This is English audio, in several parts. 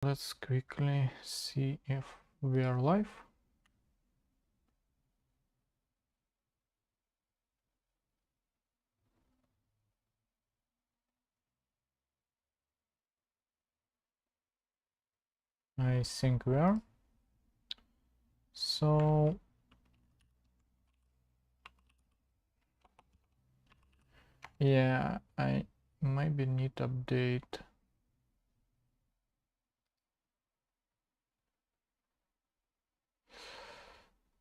Let's quickly see if we are live. I think we are. So yeah, I maybe need to update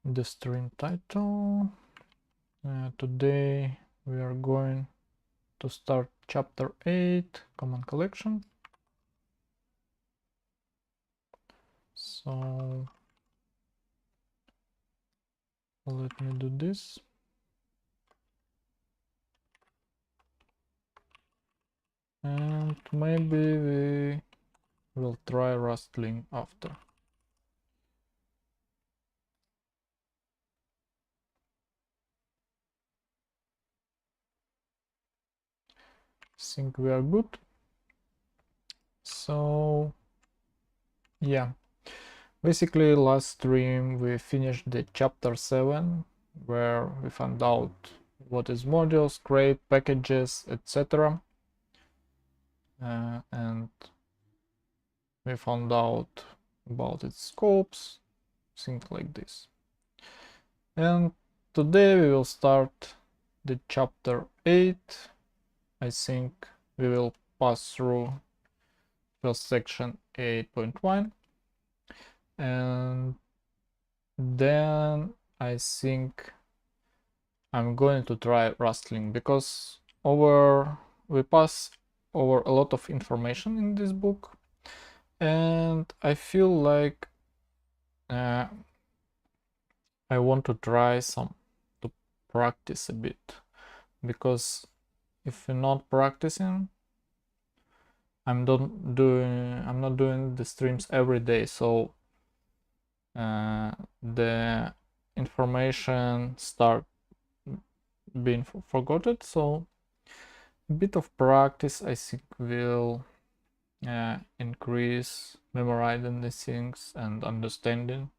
the stream title. Today we are going to start chapter 8, command collection. So let me do this. And maybe we will try Rustling after. Think we are good. So yeah, basically last stream we finished the chapter 7 where we found out what is modules, create packages, etc. And we found out about its scopes, things like this. And today we will start the chapter 8. I think we will pass through first section 8.1 and then I think I'm going to try Rustling because we pass over a lot of information in this book and I feel like I want to try to practice a bit, because if you're not practicing, I'm not doing the streams every day, so the information start being forgotten. So a bit of practice I think will increase memorizing the things and understanding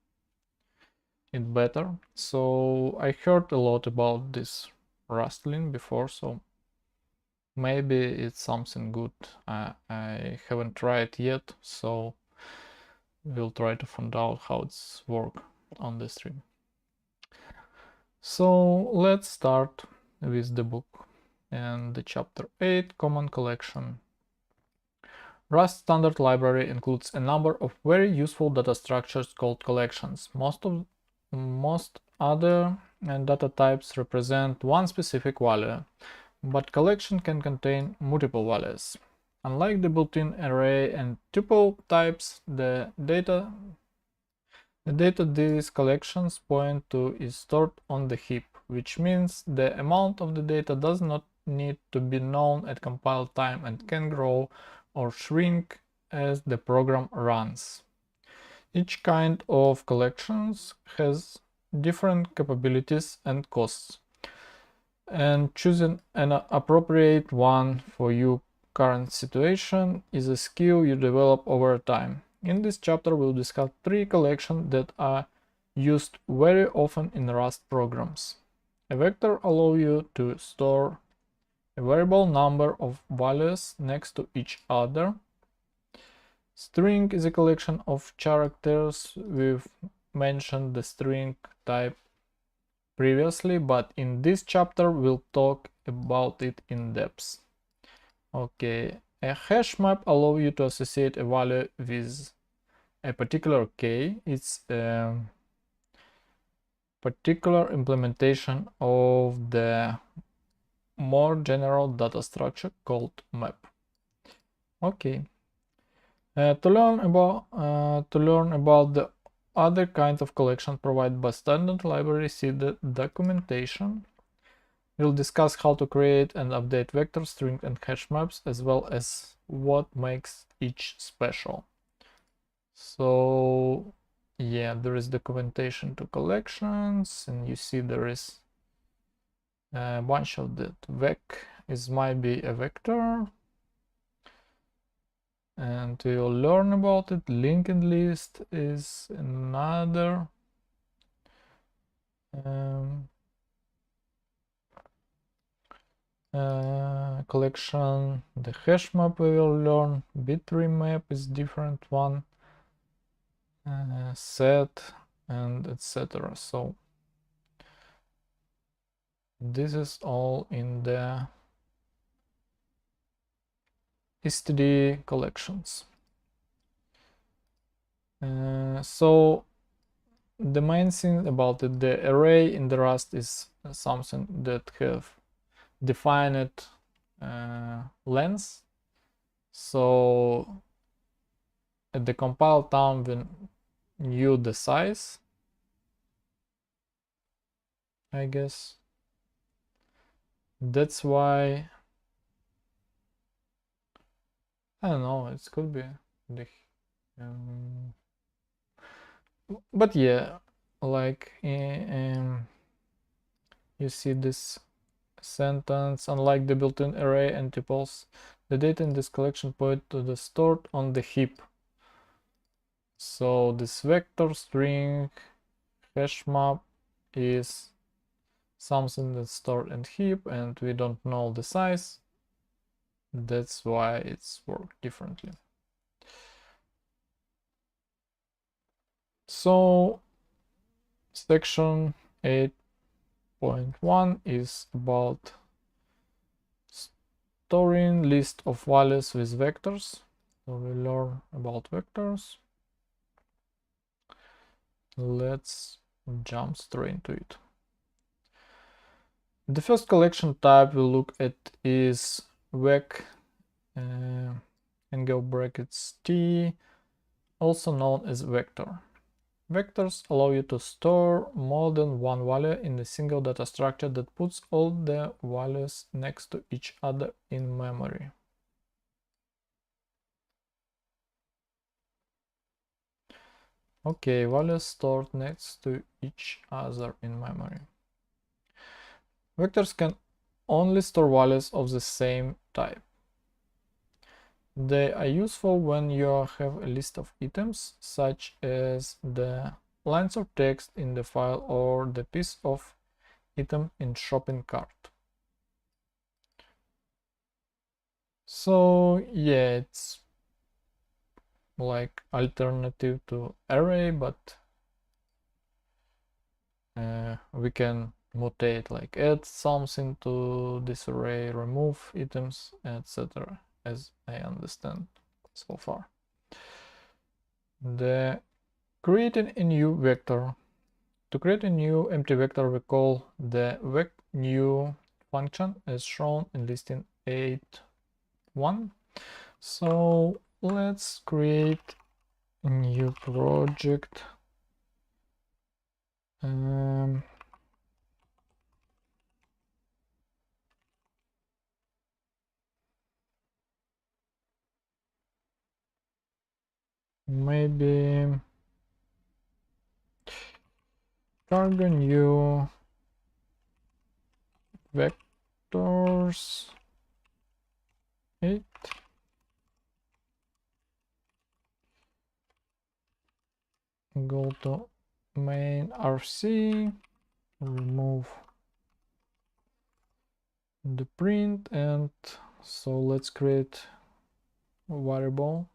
it better. So I heard a lot about this rustling before, so maybe it's something good. I haven't tried yet, so we'll try to find out how it's work on the stream. So let's start with the book and the chapter 8, command collection. Rust standard library includes a number of very useful data structures called collections. Most other data types represent one specific value, but collection can contain multiple values. Unlike the built-in array and tuple types, the data these collections point to is stored on the heap, which means the amount of the data does not need to be known at compile time and can grow or shrink as the program runs. Each kind of collections has different capabilities and costs, and choosing an appropriate one for your current situation is a skill you develop over time. In this chapter we'll discuss 3 collections that are used very often in Rust programs. A vector allows you to store a variable number of values next to each other. String is a collection of characters. We've mentioned the string type previously, but in this chapter we'll talk about it in depth. Okay, a hash map allows you to associate a value with a particular key. It's a particular implementation of the more general data structure called map. Okay. To learn about the other kinds of collection provided by standard library, see the documentation. We'll discuss how to create and update vector, string, and hash maps, as well as what makes each special. So yeah, there is documentation to collections, and you see there is a bunch of that. Vec might be a vector, and we will learn about it. Linked list is another collection. The hash map we will learn. Bit-tree map is different one. Set and etc. So this is all in the std collections. So the main thing about it, the array in the Rust is something that have defined length. So at the compile time we knew the size, I guess. That's why I don't know, it could be the but yeah, like you see this sentence, unlike the built-in array and tuples, the data in this collection point to the stored on the heap. So this vector string hash map is something that's stored in heap and we don't know the size. That's why it's worked differently. So section 8.1 is about storing list of values with vectors. So we learn about vectors. Let's jump straight into it. The first collection type we'll look at is vec angle brackets t, also known as vector. Vectors allow you to store more than one value in a single data structure that puts all the values next to each other in memory. Okay, values stored next to each other in memory. Vectors can only store values of the same type. They are useful when you have a list of items, such as the lines of text in the file or the piece of item in shopping cart. So yeah, it's like alternative to array, but we can mutate, like add something to this array, remove items, etc., as I understand so far. The creating a new vector. To create a new empty vector, we call the vec_new function as shown in listing 8.1. So let's create a new project. Maybe cargo new vectors 8. Go to main RC, remove the print, and so let's create a variable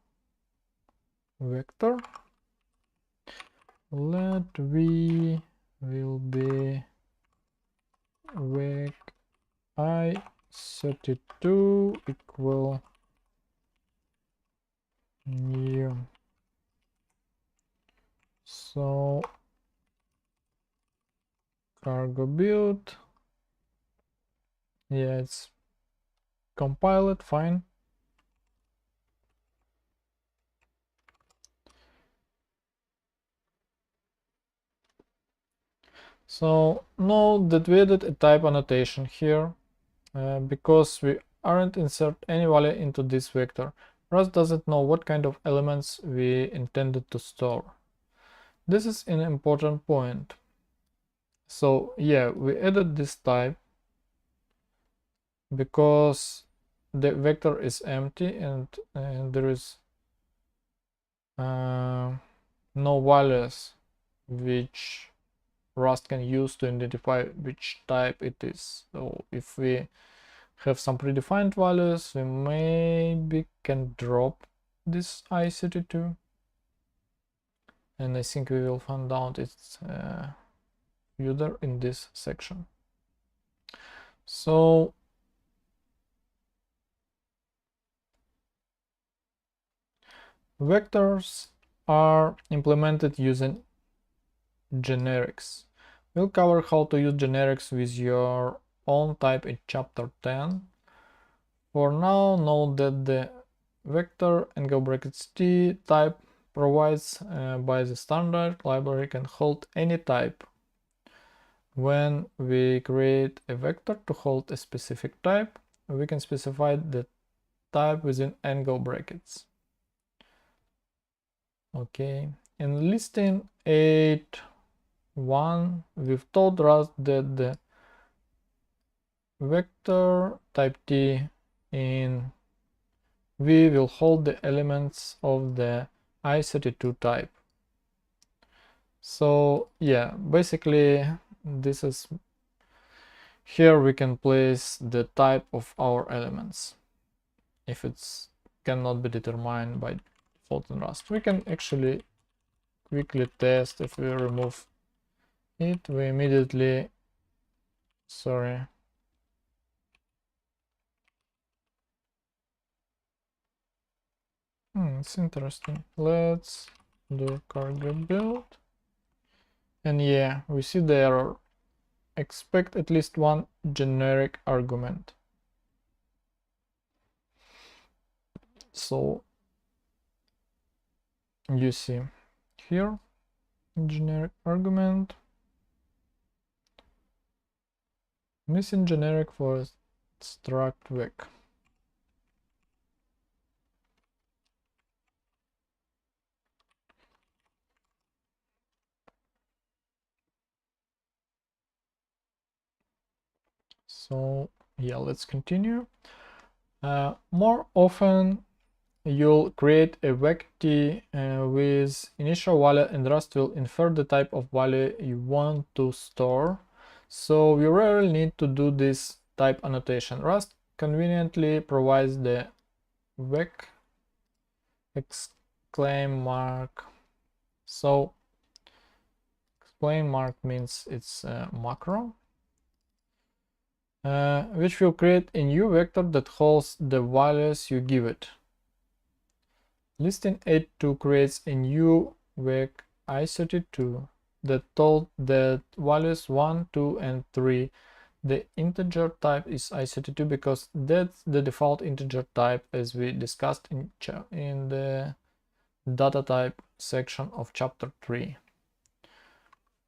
vector. Let v will be vec I32 equal new. So cargo build, yeah, it's compiled fine. So note that we added a type annotation here because we aren't insert any value into this vector. Rust doesn't know what kind of elements we intended to store. This is an important point. So yeah, we added this type because the vector is empty and there is no values which Rust can use to identify which type it is. So if we have some predefined values, we maybe can drop this I32, and I think we will find out its further in this section. So vectors are implemented using generics. We'll cover how to use generics with your own type in chapter 10. For now, note that the vector angle brackets t type provides by the standard library can hold any type. When we create a vector to hold a specific type, we can specify the type within angle brackets. Okay, in listing 8.1, we've told Rust that the vector type t in V will hold the elements of the I32 type. So yeah, basically this is, here we can place the type of our elements if it's cannot be determined by default in Rust. We can actually quickly test. If we remove it, we immediately, sorry, it's interesting. Let's do cargo build, and yeah, we see the error. Expect at least one generic argument. So you see here generic argument, missing generic for struct vec. So yeah, let's continue. More often you'll create a vec_t with initial value, and Rust will infer the type of value you want to store. So we rarely need to do this type annotation. Rust conveniently provides the vec exclaim mark. So exclaim mark means it's a macro, which will create a new vector that holds the values you give it. Listing 8.2 creates a new vec I32 that told that values 1, 2, and 3. The integer type is I32 because that's the default integer type, as we discussed in the data type section of chapter 3.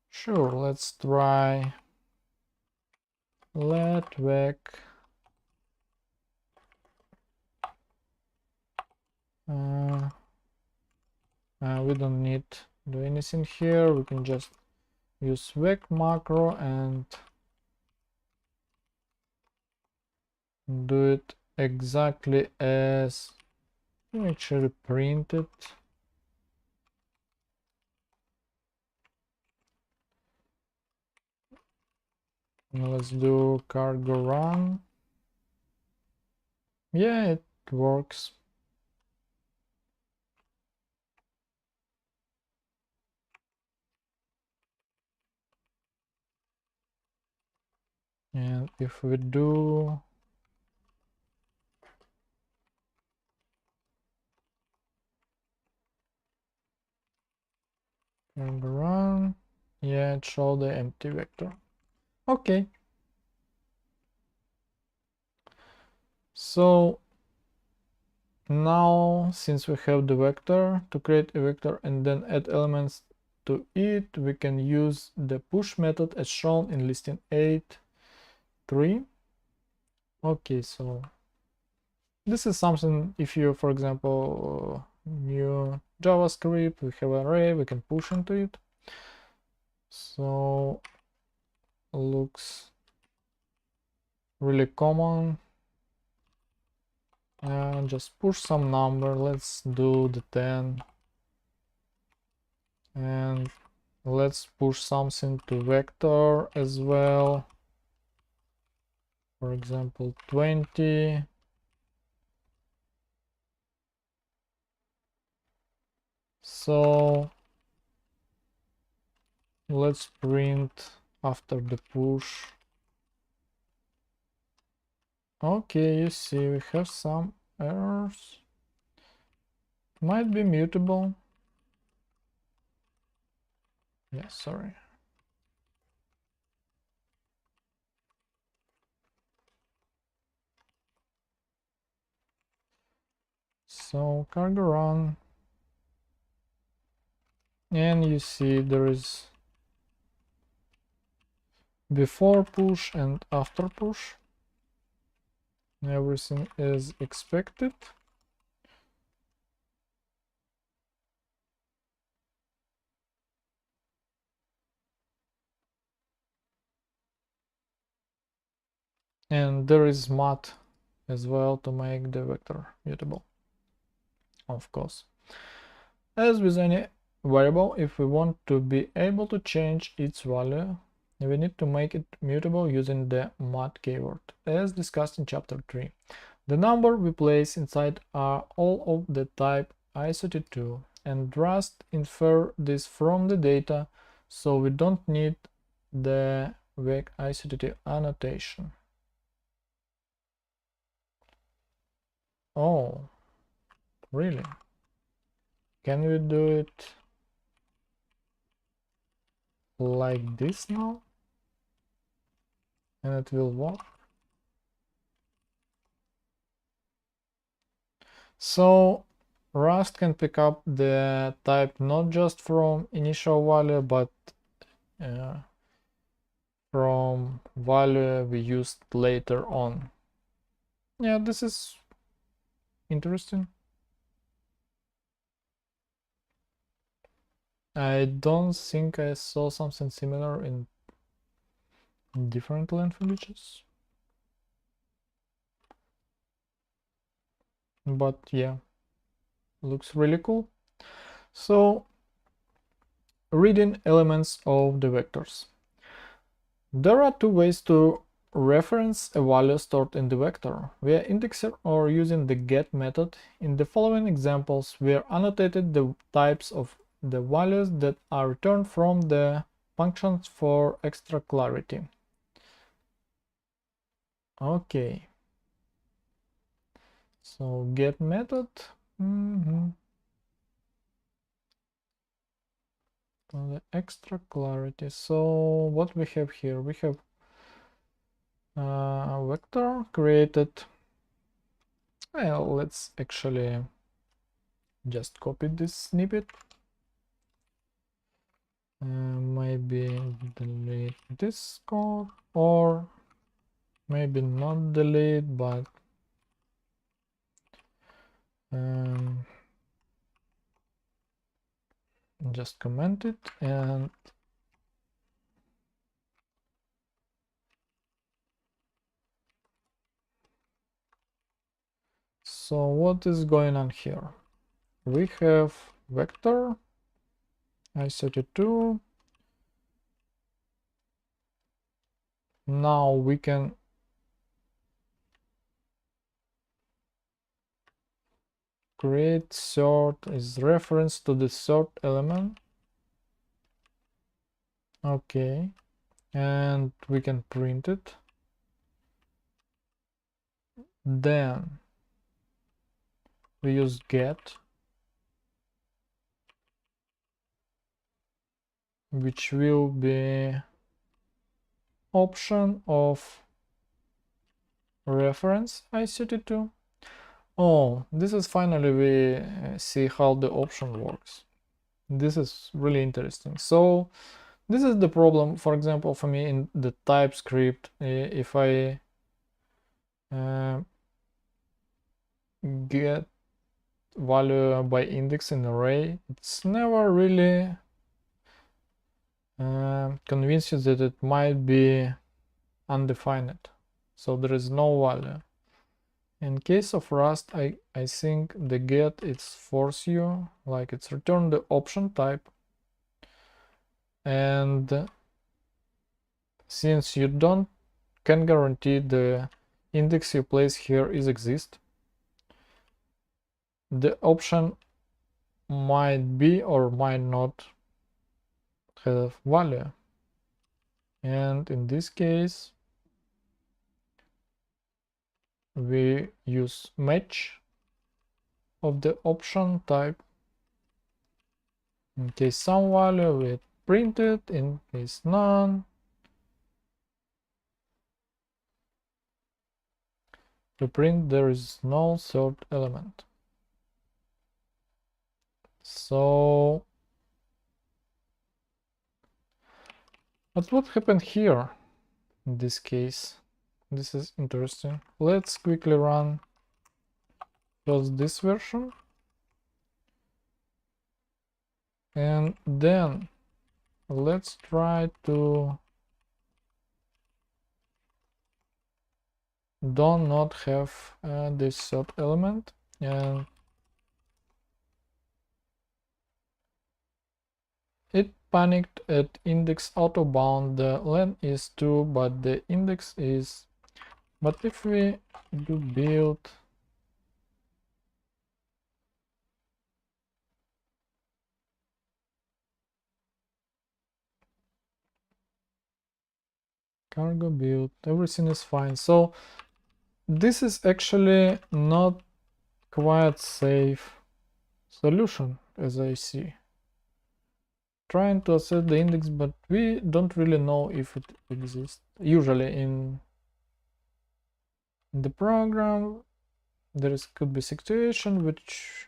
Sure, let's try let vec we don't need to do anything here. We can just use vec macro and do it exactly as actually print it. Now let's do cargo run. Yeah, it works. And if we do cargo run, yeah, it showed the empty vector. Okay. So now, since we have the vector, to create a vector and then add elements to it, we can use the push method as shown in listing 8.3. Okay, so this is something, if you, for example, new JavaScript, we have an array, we can push into it. So looks really common. And just push some number. Let's do the 10. And let's push something to vector as well. For example, 20. So let's print after the push. Okay, you see we have some errors. Might be mutable. Yeah, sorry. So cargo run, and you see there is before push and after push. Everything is expected. And there is mat as well to make the vector mutable, of course. As with any variable, if we want to be able to change its value, we need to make it mutable using the mat keyword, as discussed in chapter 3. The number we place inside are all of the type i32, and Rust infer this from the data, so we don't need the vec i32 annotation. Oh, really? Can we do it like this now? And it will work? So Rust can pick up the type not just from initial value, but uh, from value we used later on. Yeah, this is interesting. I don't think I saw something similar in different languages. But yeah, looks really cool. So, reading elements of the vectors. There are two ways to reference a value stored in the vector, via indexer or using the get method. In the following examples, we are annotated the types of the values that are returned from the functions for extra clarity. Okay. So get method. For the extra clarity. So what we have here? We have a vector created. Well, let's actually just copy this snippet. Maybe delete this code, or maybe not delete, but just comment it. And so what is going on here? We have vector i32. Now we can create sort is reference to the sort element. Okay, and we can print it. Then we use get, which will be option of reference i32. Oh, this is finally we see how the option works. This is really interesting. So this is the problem, for example, for me in the TypeScript. If I get value by index in array, it's never really convince you that it might be undefined, so there is no value. In case of Rust, I think the get it's force you, like it's return the option type, and since you can guarantee the index you place here is exist, the option might be or might not have value. And in this case, we use match of the option type. In case some value we print it, in case none, we print there is no third element. So, but what happened here in this case? This is interesting. Let's quickly run first this version, and then let's try to not have this third element, and it panicked at index autobound. The len is 2, but the index is. But if we do build cargo build, everything is fine. So this is actually not quite safe solution, as I see. Trying to assess the index, but we don't really know if it exists. Usually in the program there could be situation which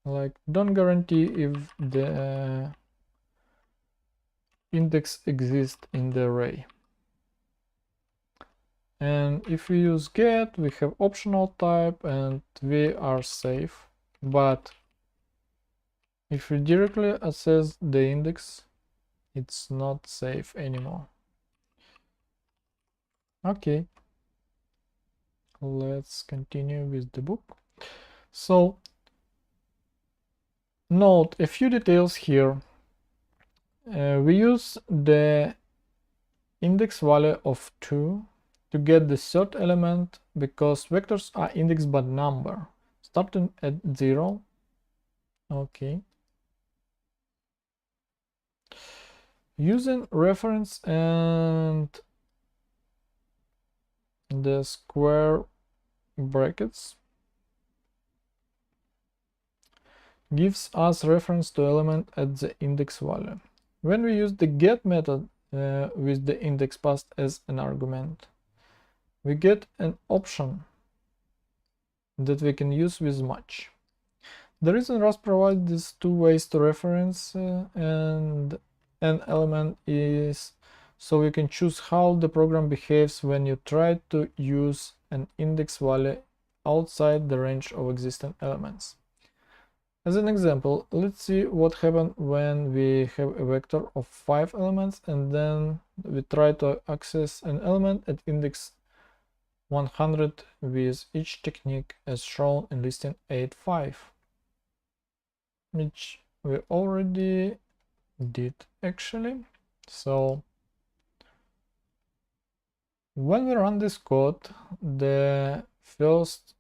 like don't guarantee if the index exists in the array. And if we use get, we have optional type and we are safe. But if we directly access the index, it's not safe anymore. Okay, let's continue with the book. So note a few details here. We use the index value of 2 to get the third element because vectors are indexed by number starting at 0. Okay. Using reference and the square brackets gives us reference to element at the index value. When we use the get method with the index passed as an argument, we get an option that we can use with match. The reason Rust provides these two ways to reference and an element is so you can choose how the program behaves when you try to use an index value outside the range of existing elements. As an example, let's see what happens when we have a vector of 5 elements and then we try to access an element at index 100 with each technique as shown in listing 8.5, which we already did actually. So when we run this code, the first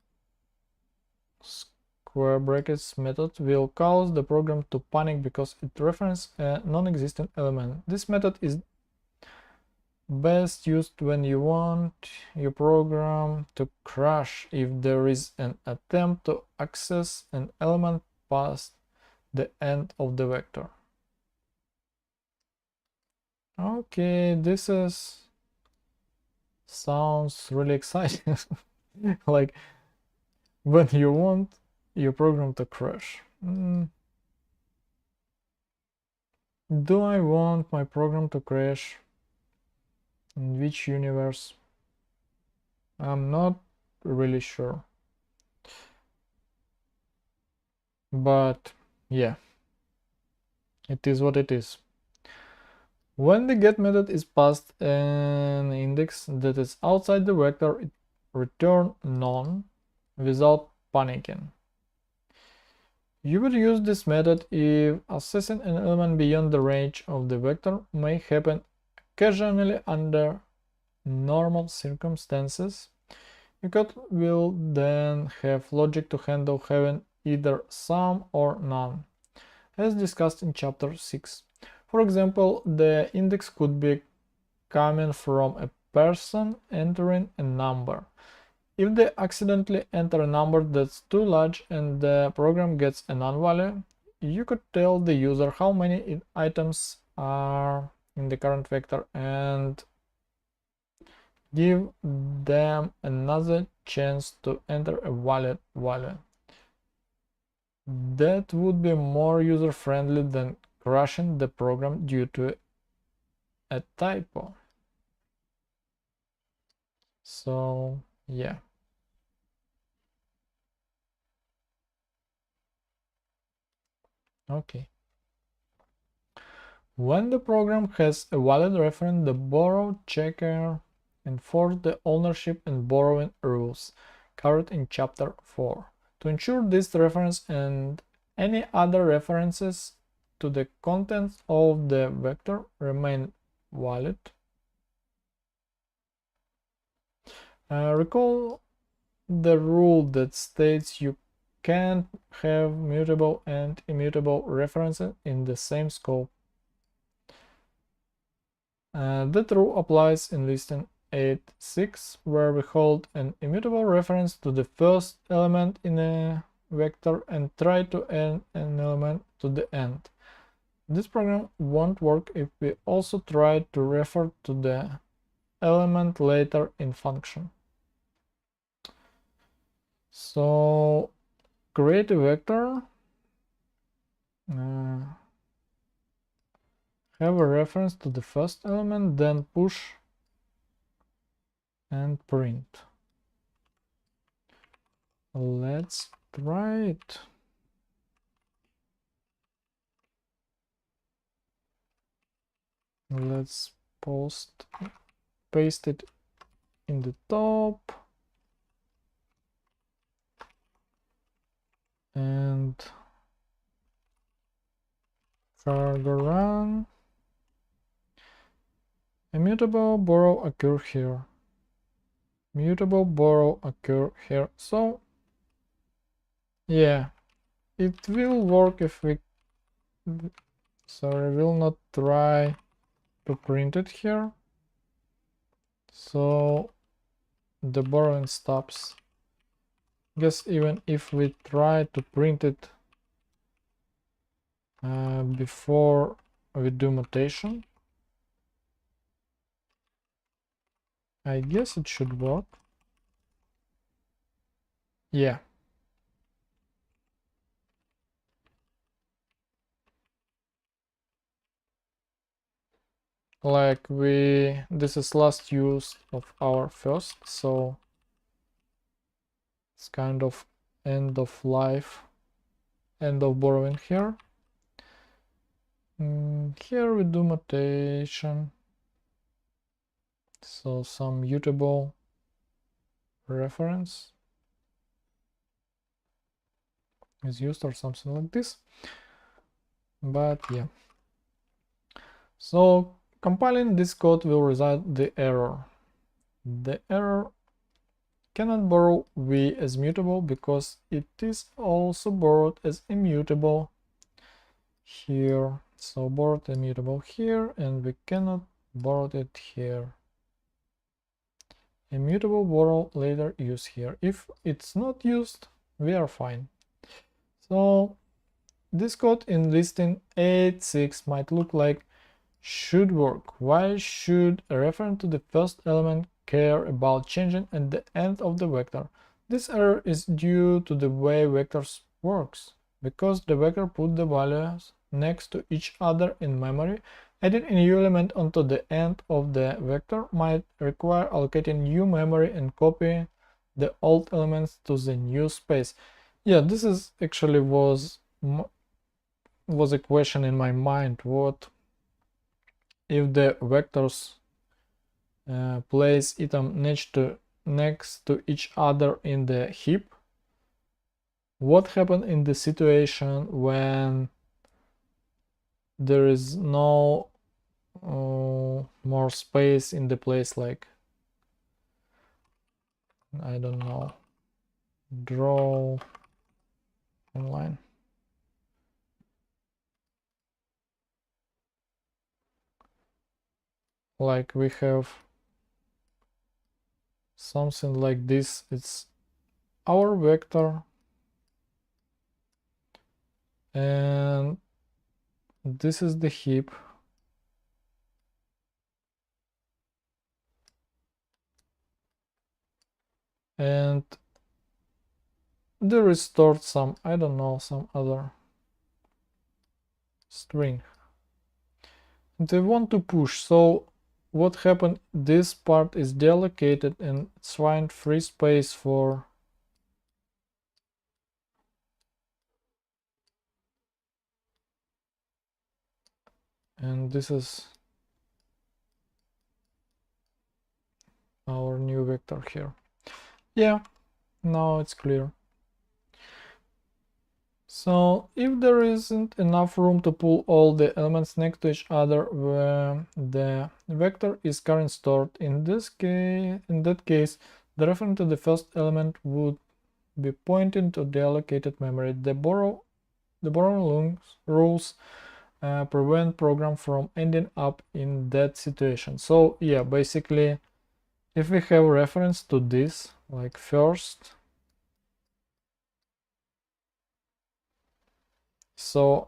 square brackets method will cause the program to panic because it references a non-existent element. This method is best used when you want your program to crash if there is an attempt to access an element past the end of the vector. Okay, this sounds really exciting. Like when you want your program to crash. Do I want my program to crash? In which universe? I'm not really sure. But yeah, it is what it is. When the get method is passed an index that is outside the vector, it returns none without panicking. You would use this method if accessing an element beyond the range of the vector may happen occasionally under normal circumstances. Your code will then have logic to handle having either some or none, as discussed in chapter 6. For example, the index could be coming from a person entering a number. If they accidentally enter a number that's too large and the program gets a non-value, you could tell the user how many items are in the current vector and give them another chance to enter a valid value. That would be more user-friendly than crashing the program due to a typo. So, yeah. Okay. When the program has a valid reference, the borrow checker enforces the ownership and borrowing rules covered in chapter 4. To ensure this reference and any other references to the contents of the vector remain valid, recall the rule that states you can't have mutable and immutable references in the same scope. That rule applies in listing 8.6, where we hold an immutable reference to the first element in a vector and try to add an element to the end. This program won't work if we also try to refer to the element later in function. So create a vector, have a reference to the first element, then push and print. Let's try it. Let's paste it in the top and cargo run. Immutable borrow occur here. Mutable borrow occur here. So yeah, it will work if we, sorry, will not try to print it here. So the borrowing stops. Guess even if we try to print it before we do mutation, I guess it should work. Yeah. Like this is last use of our first, so it's kind of end of life, end of borrowing here. Here we do mutation, so some mutable reference is used or something like this, but yeah. So compiling this code will result the error. The error cannot borrow v as mutable because it is also borrowed as immutable here. So borrowed immutable here, and we cannot borrow it here. Immutable borrow later use here. If it's not used, we are fine. So this code in listing 8.6 might look like should work. Why should a reference to the first element care about changing at the end of the vector? This error is due to the way vectors works. Because the vector put the values next to each other in memory, adding a new element onto the end of the vector might require allocating new memory and copying the old elements to the new space. Yeah, this is actually was a question in my mind. What if the vectors place item next to each other in the heap? what happened in the situation when there is no more space in the place, like, I don't know, draw online. Like we have something like this. It's our vector, and this is the heap, and there is stored some, I don't know, some other string, and I want to push. So what happened, this part is deallocated and it's find free space for and this is our new vector here. Yeah, now it's clear. So if there isn't enough room to pull all the elements next to each other where the vector is currently stored, in that case, the reference to the first element would be pointing to the allocated memory. The borrowing rules prevent program from ending up in that situation. So yeah, basically, if we have reference to this, like first, so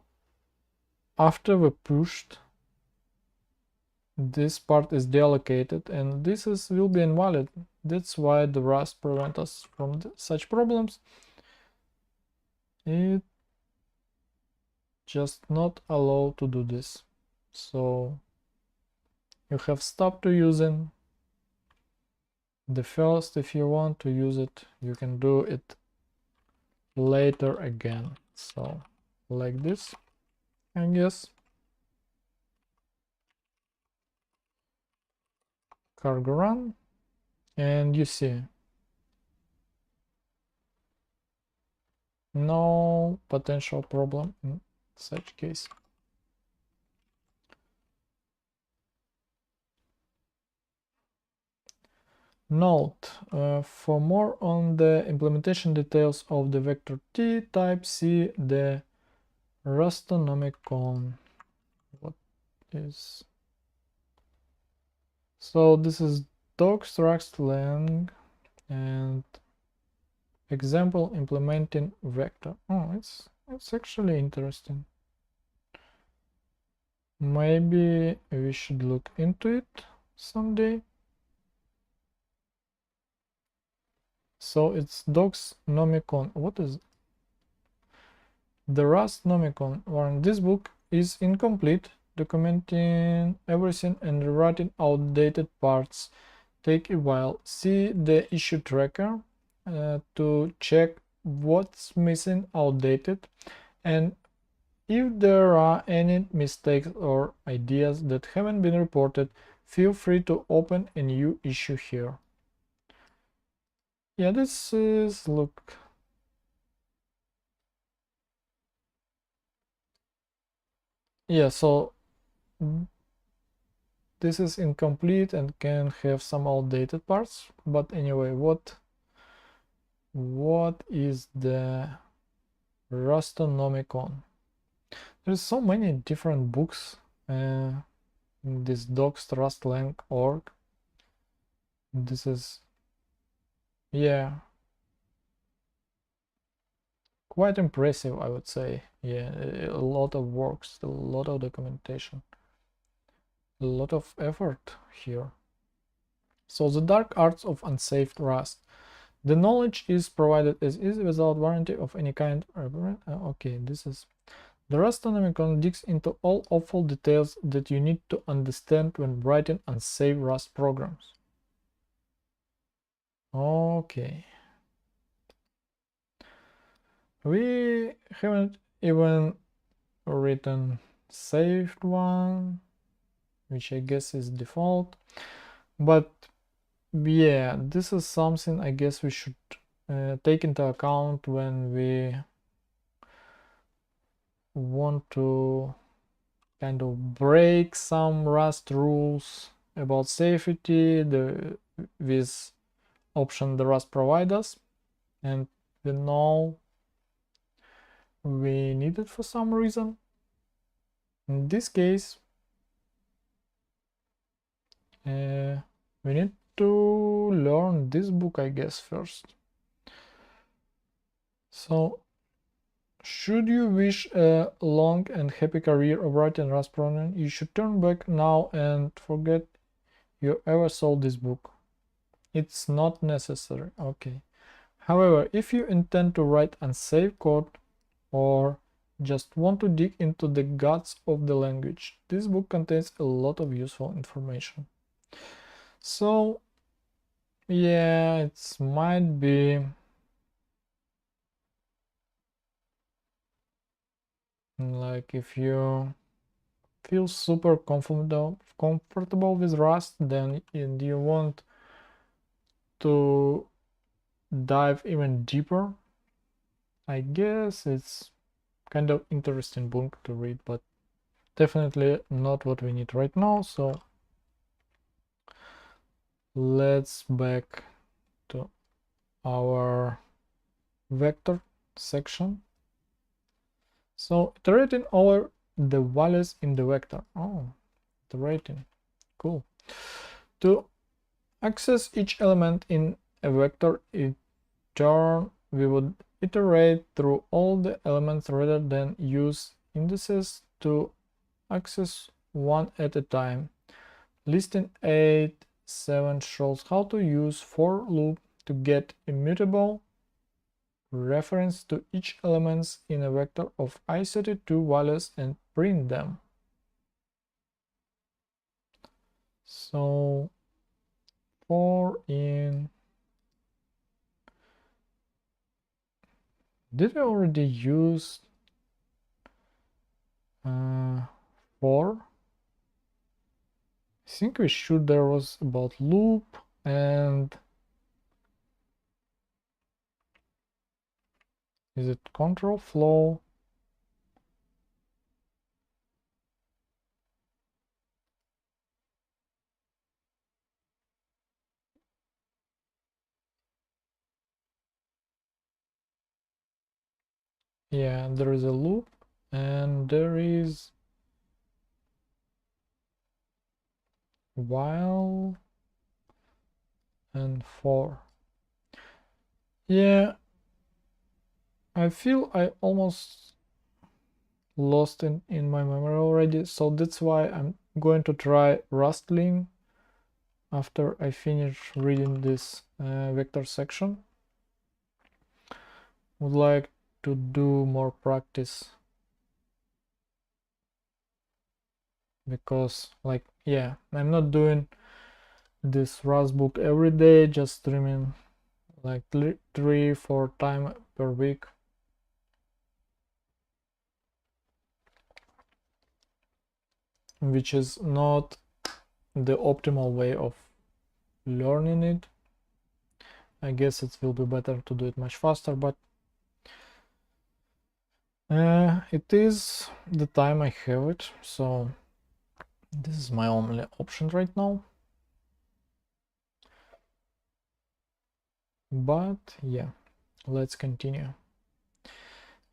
after we pushed, this part is deallocated and this will be invalid. That's why the Rust prevents us from such problems. It just not allowed to do this. So you have stopped to using the first. If you want to use it, you can do it later again. So like this, I guess. Cargo run, and you see no potential problem in such case. Note, for more on the implementation details of the vector T type, see the Rustonomicon. What is... So this is docs Rustling and example implementing vector. Oh, it's actually interesting. Maybe we should look into it someday. So it's docs nomicon. What is the Rust nomicon? Warren, this book is incomplete, documenting everything and rewriting outdated parts take a while. See the issue tracker to check what's missing, outdated, and if there are any mistakes or ideas that haven't been reported, feel free to open a new issue here. Yeah, this is, look. Yeah, so this is incomplete and can have some outdated parts, but anyway, what is the Rustonomicon? There's so many different books in this docs Rustlang.org. This is, yeah, quite impressive, I would say. Yeah, a lot of works, a lot of documentation, a lot of effort here. So the dark arts of unsafe Rust. The knowledge is provided as is without warranty of any kind. Okay, this is the Rustonomicon digs into all awful details that you need to understand when writing unsafe Rust programs. Okay. We haven't even written saved one, which I guess is default, but yeah, this is something I guess we should take into account when we want to kind of break some Rust rules about safety, this option the Rust provides us, and we know we need it for some reason. In this case, we need to learn this book, I guess, first. So, should you wish a long and happy career of writing Rust programming, you should turn back now and forget you ever saw this book. It's not necessary. Okay. However, if you intend to write unsafe code or just want to dig into the guts of the language, this book contains a lot of useful information. So, yeah, it might be like if you feel super comfortable with Rust, then and you want to dive even deeper, I guess it's kind of interesting book to read, but definitely not what we need right now. So let's back to our vector section. So iterating over the values in the vector. Oh, iterating, cool. To access each element in a vector in turn, we would iterate through all the elements rather than use indices to access one at a time. Listing 8.7 shows how to use for loop to get immutable reference to each elements in a vector of i32 values and print them. So for in, did we already use for? I think we should. There was about loop and is it control flow? Yeah, there is a loop and there is while and for. Yeah, I feel I almost lost in my memory already, so that's why I'm going to try Rustling after I finish reading this vector section. Would like to do more practice because, like, yeah, I'm not doing this Rust book every day, just streaming like 3-4 times per week. Which is not the optimal way of learning it. I guess it will be better to do it much faster, but it is the time I have it, so this is my only option right now. But yeah, let's continue.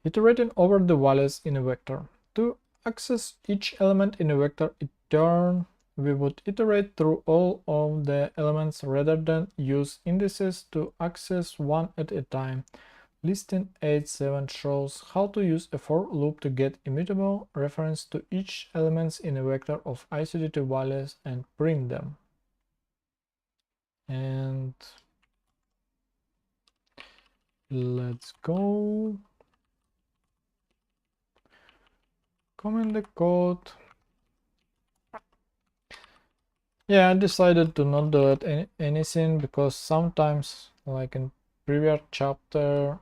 Iterating over the values in a vector. To access each element in a vector in turn, we would iterate through all of the elements rather than use indices to access one at a time. Listing 8.7 shows how to use a for loop to get immutable reference to each element in a vector of i32 values and print them. And let's go. Comment the code. Yeah, I decided to not do it anything because sometimes, like in previous chapter,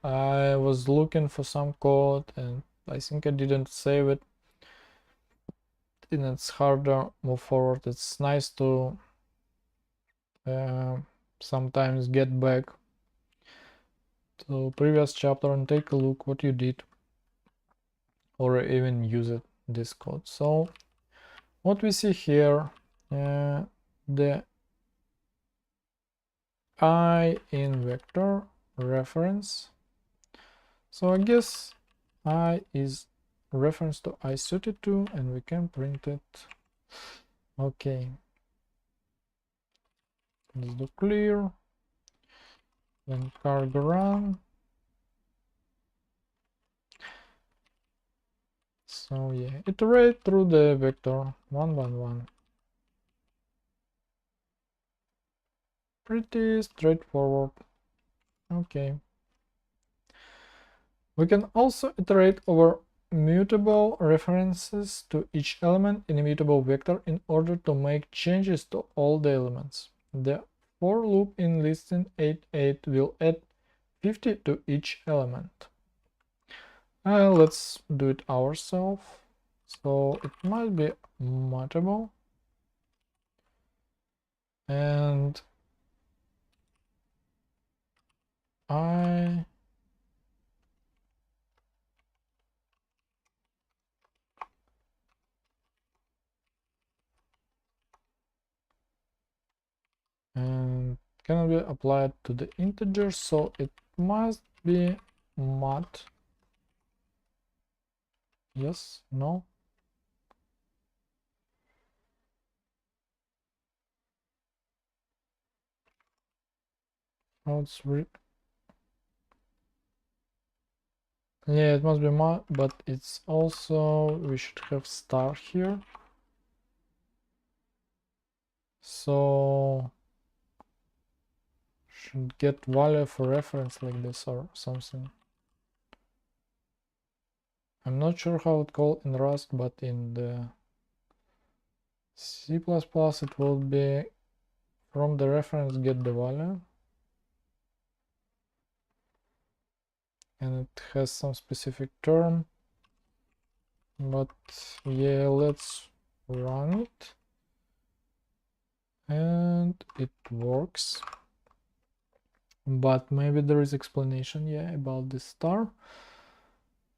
I was looking for some code and I think I didn't save it, and it's harder move forward. It's nice to sometimes get back to previous chapter and take a look what you did, or even use it, this code. So what we see here, the I in vector reference. So I guess I is reference to I32 and we can print it. Okay. Let's do clear. Then cargo run. So yeah, iterate through the vector one by one. Pretty straightforward. Okay. We can also iterate over mutable references to each element in a mutable vector in order to make changes to all the elements. The for loop in listing 88 will add 50 to each element. Let's do it ourselves. So it might be mutable. And I and cannot be applied to the integer, so it must be mut. Yes, no. Oh, it's yeah, it must be mut, but it's also we should have star here. So should get value for reference like this or something. I'm not sure how it called in Rust, but in the C++ it will be from the reference get the value. And it has some specific term. But yeah, let's run it. And it works. But maybe there is explanation, yeah, about the star.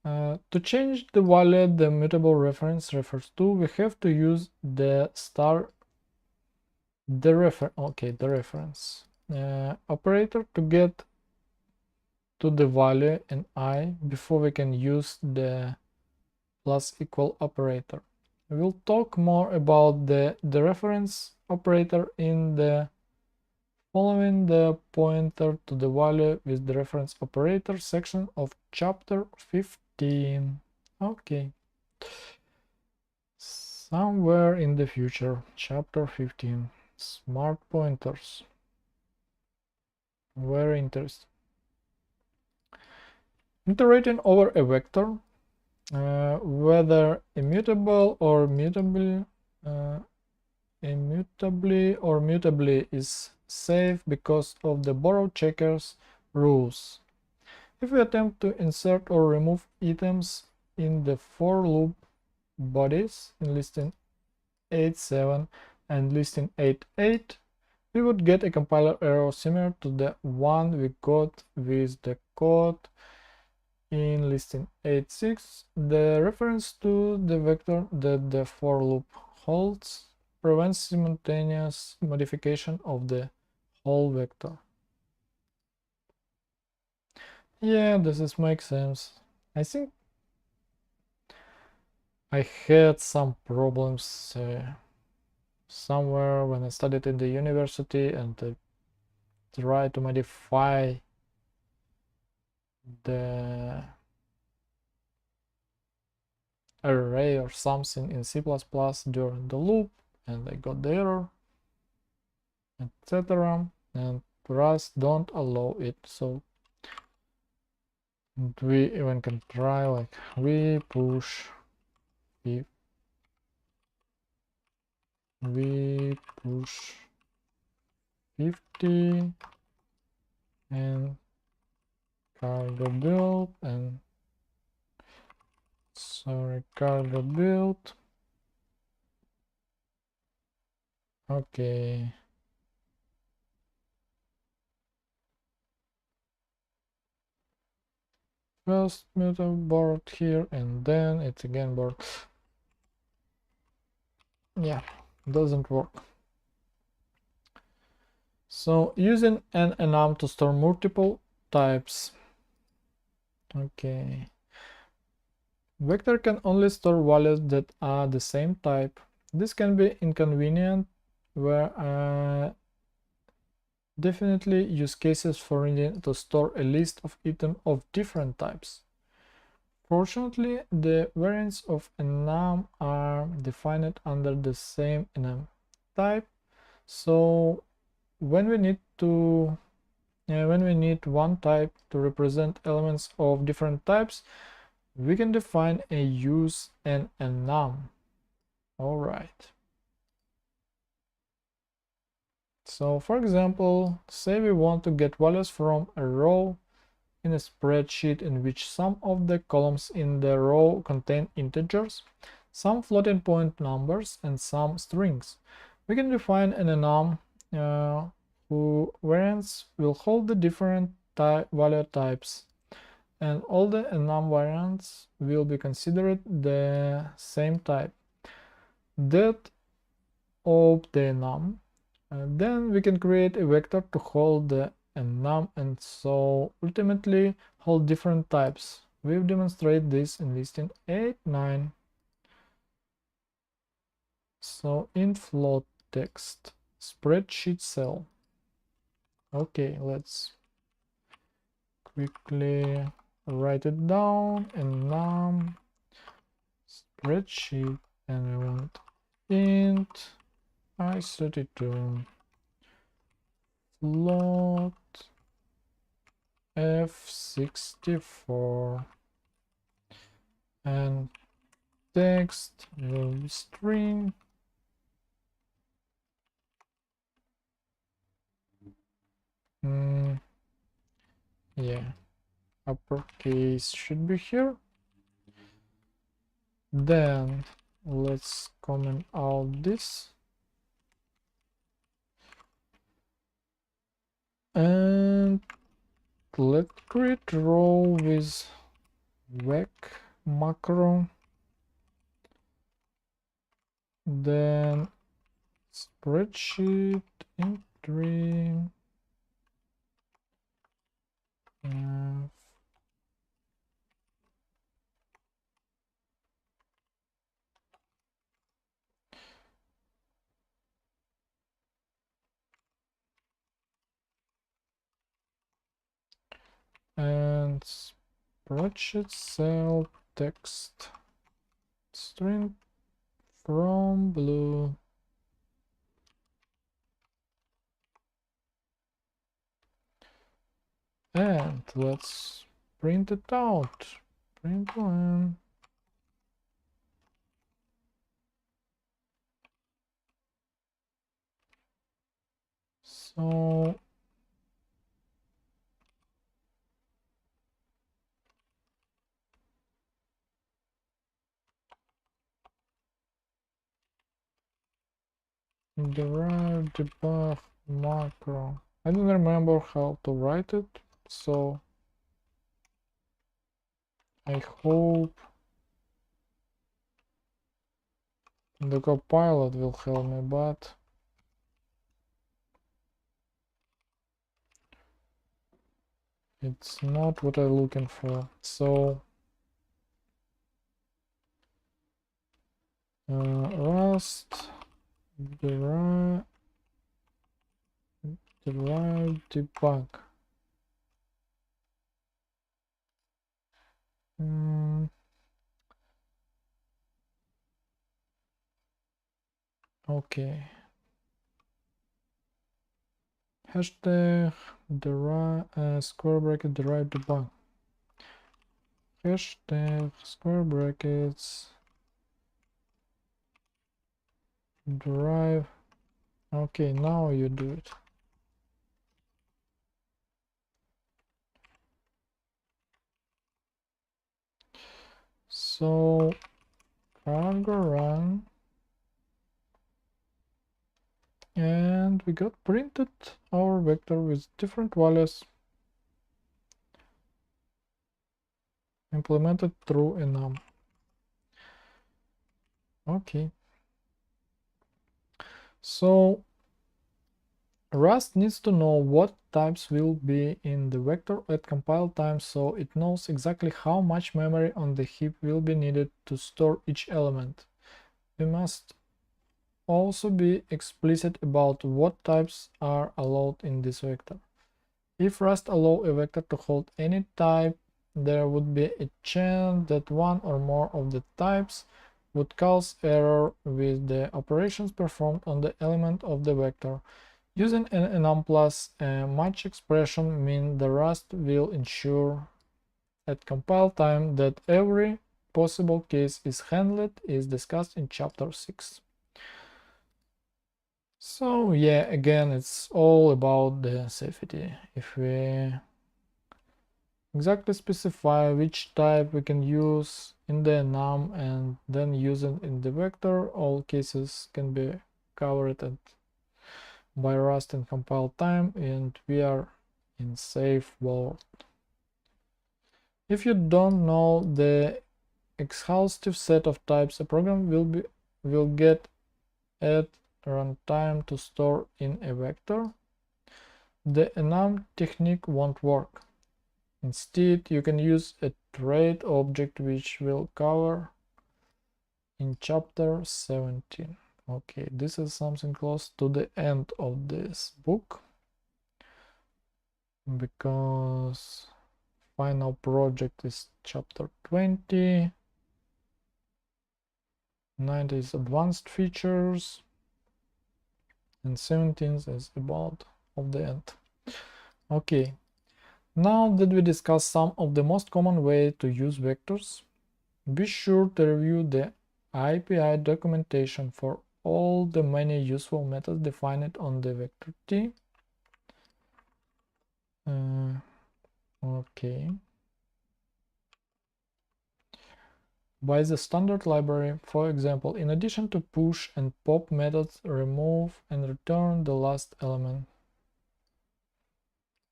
To change the value the mutable reference refers to, we have to use the star, the reference operator to get to the value in I before we can use the plus equal operator. We'll talk more about the reference operator in the following the pointer to the value with the reference operator section of chapter 15. Okay. Somewhere in the future, chapter 15. Smart pointers. Very interesting. Iterating over a vector, whether immutable or mutably, mutably is safe because of the borrow checkers rules. If we attempt to insert or remove items in the for loop bodies in listing 87 and listing 88, we would get a compiler error similar to the one we got with the code in listing 86. The reference to the vector that the for loop holds prevents simultaneous modification of the whole vector. Yeah, makes sense. I think I had some problems somewhere when I studied in the university and tried to modify the array or something in C++ during the loop, and I got the error, etc. And Rust don't allow it, so we even can try like we push we push 50 and cargo build and cargo build. Okay. first mutable board here and then it's again board. Yeah, doesn't work. So using an enum to store multiple types. Okay. Vector can only store values that are the same type. This can be inconvenient where definitely use cases for needing to store a list of items of different types. Fortunately, the variants of enum are defined under the same enum type, so when we need one type to represent elements of different types, we can define a use and enum. All right. So for example, say we want to get values from a row in a spreadsheet in which some of the columns in the row contain integers, some floating point numbers, and some strings. We can define an enum whose variants will hold the different value types, and all the enum variants will be considered the same type, that of the enum. Then we can create a vector to hold the enum and so ultimately hold different types. We've demonstrated this in listing 8, 9. So in float text, spreadsheet cell. Okay, let's quickly write it down. Enum spreadsheet, and we want int i32 float f64 and text will be string. Yeah, uppercase should be here. Then let's comment out this and let's create row with vec macro, then spreadsheet entry and spreadsheet cell text string from blue. And let's print it out. Print one. So derive debug macro. I don't remember how to write it, so I hope the Copilot will help me, but it's not what I'm looking for. So Rust derive debug. Okay. Hashtag derive square bracket derive debug. Hashtag square brackets derive. Okay, now you do it. So cargo run, and we got printed our vector with different values. implemented through enum. Okay. So Rust needs to know what types will be in the vector at compile time, so it knows exactly how much memory on the heap will be needed to store each element. We must also be explicit about what types are allowed in this vector. If Rust allows a vector to hold any type, there would be a chance that one or more of the types would cause error with the operations performed on the element of the vector. Using an enum plus a match expression means the Rust will ensure at compile time that every possible case is handled, is discussed in chapter 6. So yeah, again, it's all about the safety. If we exactly specify which type we can use in the enum and then use it in the vector, all cases can be covered by Rust in compile time, and we are in safe world. If you don't know the exhaustive set of types a program will get at runtime to store in a vector, the enum technique won't work. Instead, you can use a trait object, which we'll cover in chapter 17. Okay, this is something close to the end of this book, because final project is chapter 20. 9 is advanced features, and 17 is about of the end. Okay, now that we discussed some of the most common way to use vectors, be sure to review the API documentation for all the many useful methods defined on the vector T. Okay. By the standard library, for example, in addition to push and pop methods, remove and return the last element.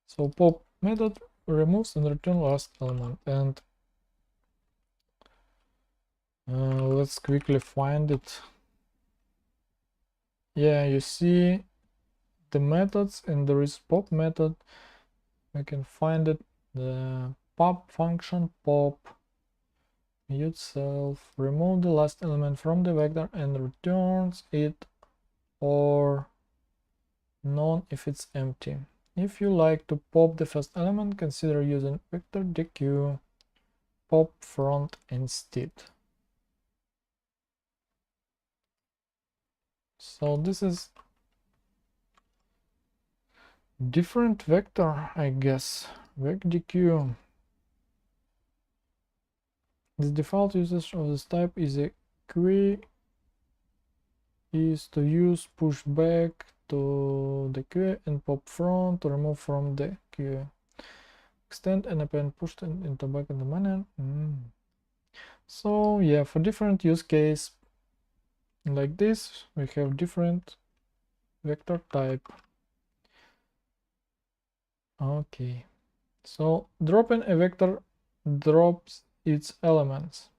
So pop method removes and return last element, and let's quickly find it. Yeah, you see the methods, and there is pop method. We can find it, the pop function pop mute self, remove the last element from the vector and returns it, or none if it's empty. If you like to pop the first element, consider using vector dequeue pop front instead. So this is different vector, I guess. Vec dequeue. The default usage of this type is a queue is to use pushback to the queue and pop front to remove from the queue. Extend and append pushed into back in the manner. So yeah, for different use case like this, we have different vector type. Okay, so dropping a vector drops its elements.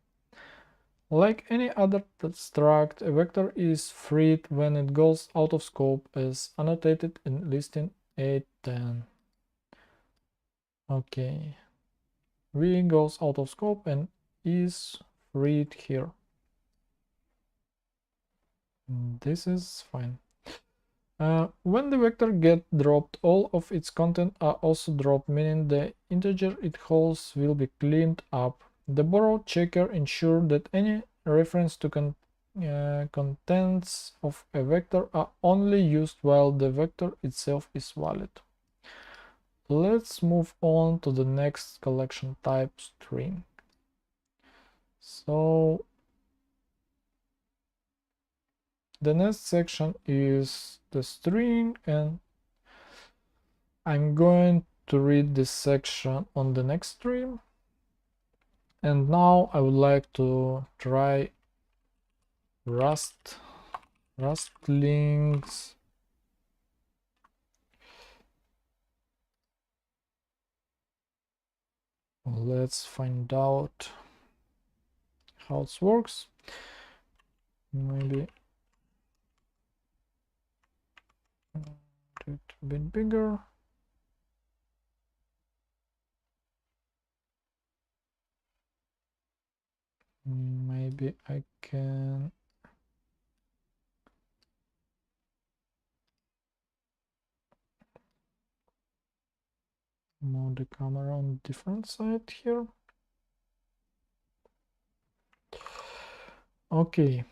Like any other struct, a vector is freed when it goes out of scope, as annotated in listing 810. Okay, V goes out of scope and is freed here. This is fine. When the vector gets dropped, all of its content are also dropped, meaning the integer it holds will be cleaned up. The borrow checker ensures that any reference to contents of a vector are only used while the vector itself is valid. Let's move on to the next collection type, string. So the next section is the string, and I'm going to read this section on the next stream. And now I would like to try Rustlings. Let's find out how it works. Maybe do it a bit bigger. Maybe I can move the camera on different side here. Okay.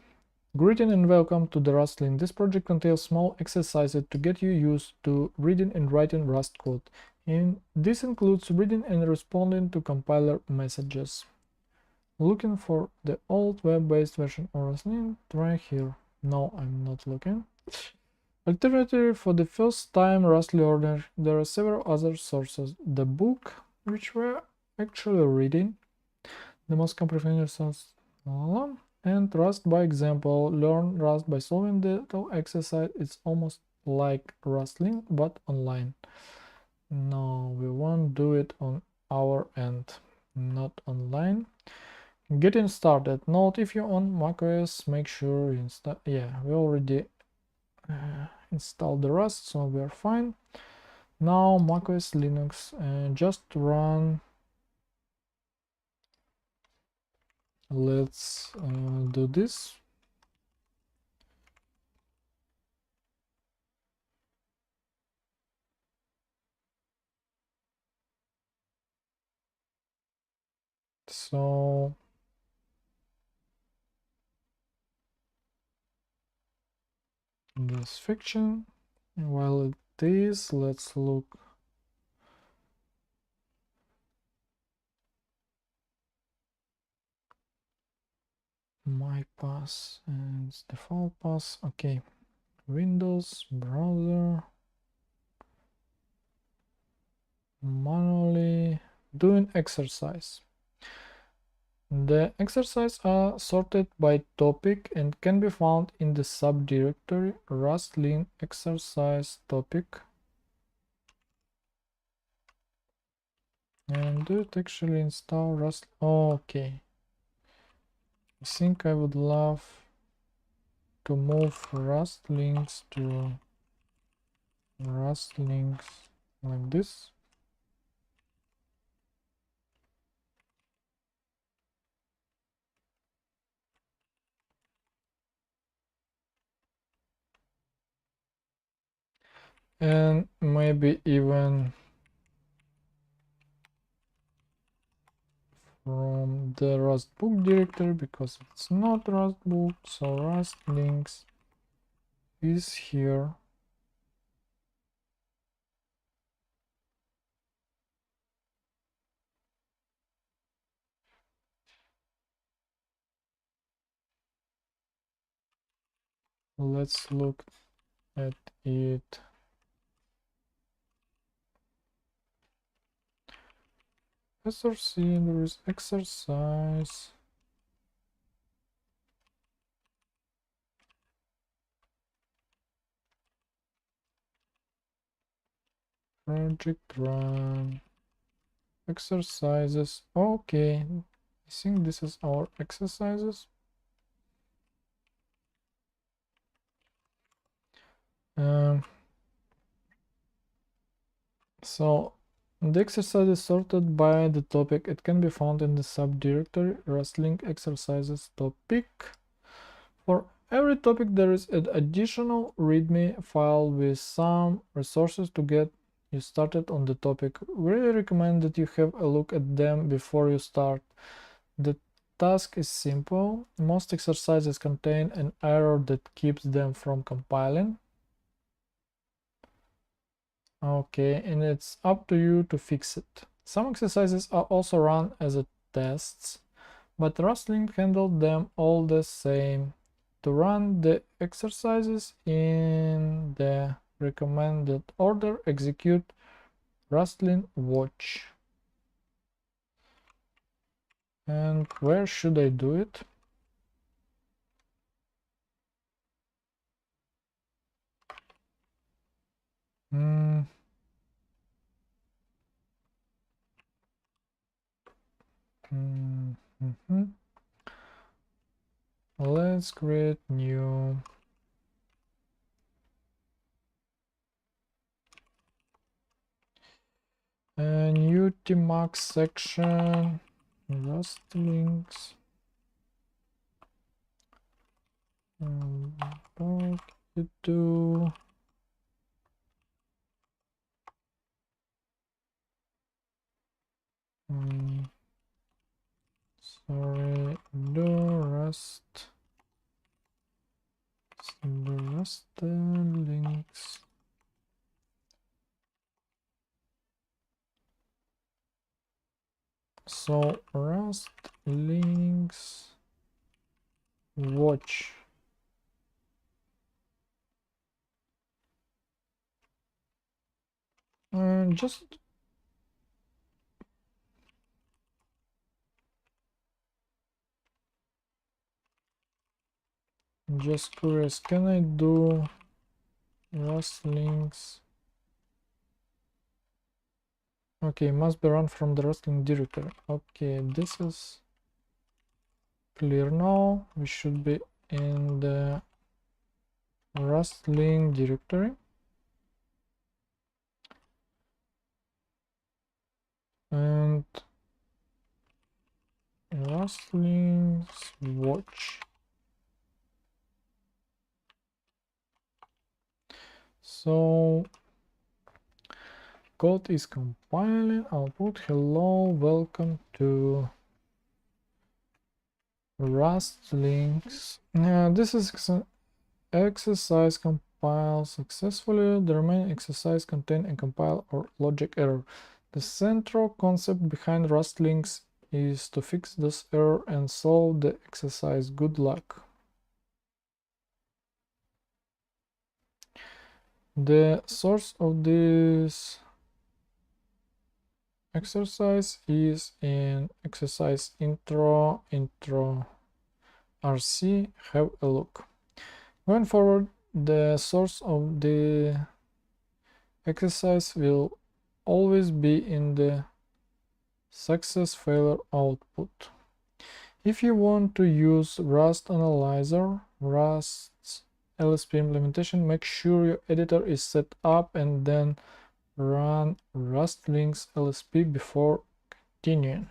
Greeting and welcome to the Rustling. This project contains small exercises to get you used to reading and writing Rust code. This includes reading and responding to compiler messages. Looking for the old web-based version of Rustling? Try here. No, I'm not looking. Alternatively, for the first time Rust learner, there are several other sources. The book, which we're actually reading, the most comprehensive source, and Rust by example. Learn Rust by solving the exercise. It's almost like Rustling, but online. No, we won't do it on our end, not online. Getting started. Note, if you're on macOS, make sure you install. Yeah, we already installed the Rust, so we're fine. Now macOS Linux, just run. Let's do this. So this fiction, while it is, let's look my pass and default pass. Okay, Windows browser, manually doing exercise. The exercises are sorted by topic and can be found in the subdirectory Rustling exercise topic. And do it actually install Rust? Okay. I think I would love to move Rustlings to Rustlings like this. And maybe even from the Rust book directory, because it's not Rust book, so Rust links is here. Let's look at it. SRC, there is exercise. Project run. Exercises. Okay. I think this is our exercises. So the exercise is sorted by the topic. It can be found in the subdirectory Rustling exercises topic. For every topic there is an additional readme file with some resources to get you started on the topic. We really recommend that you have a look at them before you start. The task is simple. Most exercises contain an error that keeps them from compiling. Okay, and it's up to you to fix it. Some exercises are also run as a tests, but Rustling handled them all the same. To run the exercises in the recommended order, execute Rustling watch. And where should I do it? Let's create new new tmax section, Rustlings, about to sorry, the Rustlings. So Rustlings watch. Just curious, can I do Rustlings? Okay, must be run from the Rustling directory. Okay, this is clear now. We should be in the Rustling directory. And Rustlings watch. So code is compiling. I'll put hello, welcome to Rustlings. This is exercise compile successfully. The remaining exercise contain a compile or logic error. The central concept behind Rustlings is to fix this error and solve the exercise. Good luck. The source of this exercise is in exercise intro RC. Have a look. Going forward, the source of the exercise will always be in the success failure output. If you want to use Rust Analyzer, Rust's LSP implementation, make sure your editor is set up and then run Rustlings LSP before continuing.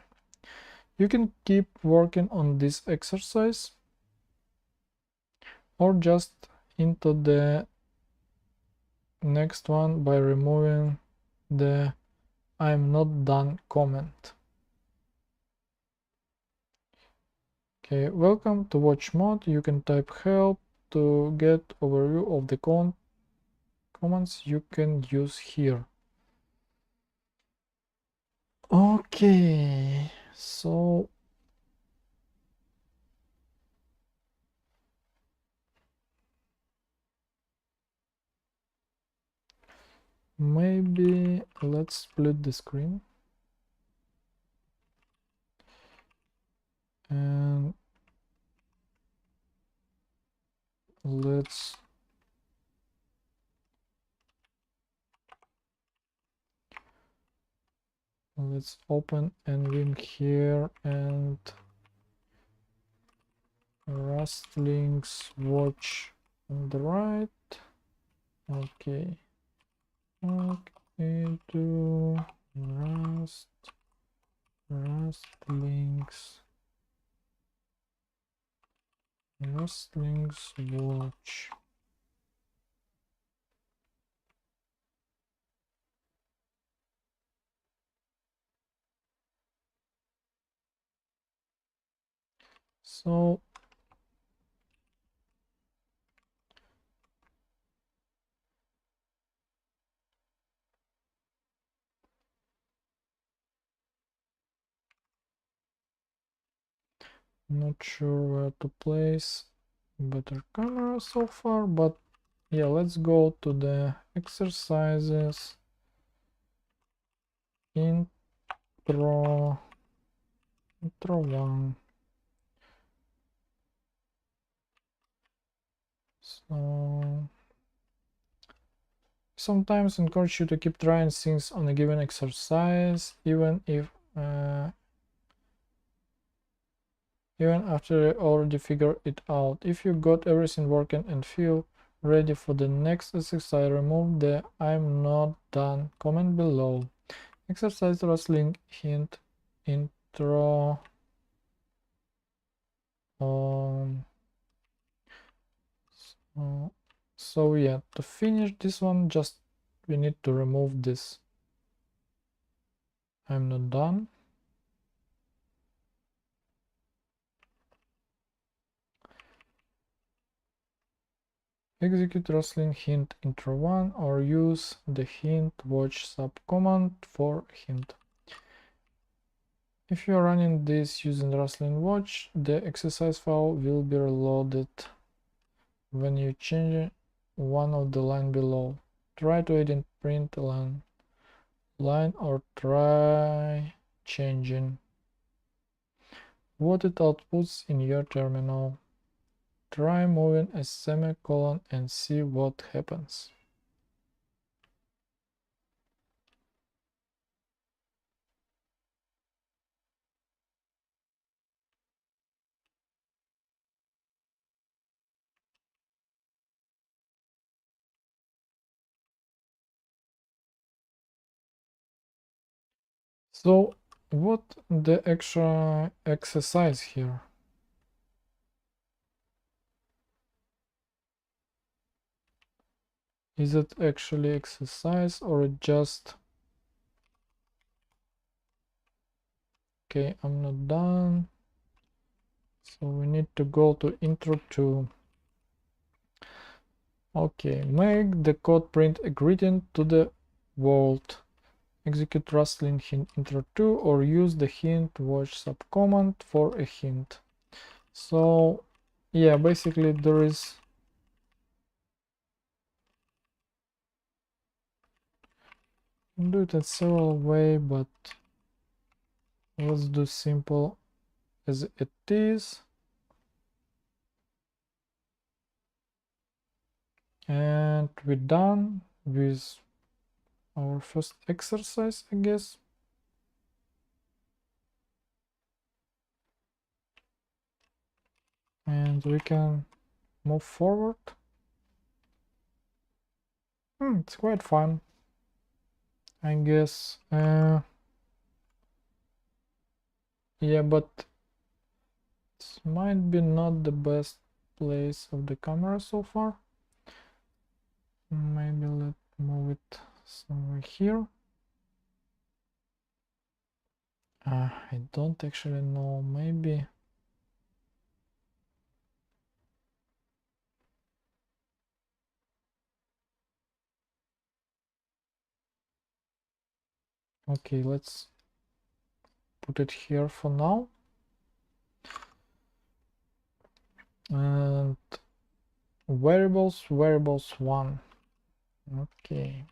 You can keep working on this exercise or just into the next one by removing the "I'm not done" comment. Okay, welcome to watch mode. You can type help to get overview of the commands you can use here. Okay, so maybe let's split the screen and let's open nvim here and Rustlings watch on the right. Okay, okay, to Rustlings watch. So not sure where to place better camera so far, but yeah, let's go to the exercises, intro 1. So sometimes encourage you to keep trying things on a given exercise, even if even after I already figured it out. If you got everything working and feel ready for the next exercise, remove the "I'm not done" comment below. Exercise rustling hint intro. Um, so yeah, to finish this one, just we need to remove this "I'm not done." Execute rustling hint intro 1 or use the hint watch subcommand for hint. If you are running this using rustling watch, the exercise file will be reloaded when you change one of the line below. Try to edit print line or try changing what it outputs in your terminal. Try moving a semicolon and see what happens. So what the extra exercise here? Is it actually exercise or just... Okay, I'm not done. So we need to go to intro 2. Okay, make the code print a greeting to the world. Execute rustling hint intro 2 or use the hint watch subcommand for a hint. So yeah, basically there is... do it in several ways, but let's do simple as it is. And we're done with our first exercise, I guess. And we can move forward. It's quite fun, I guess. Yeah, but this might be not the best place of the camera so far. Maybe let's move it somewhere here. I don't actually know, maybe... Okay, let's put it here for now. And variables 1. Okay.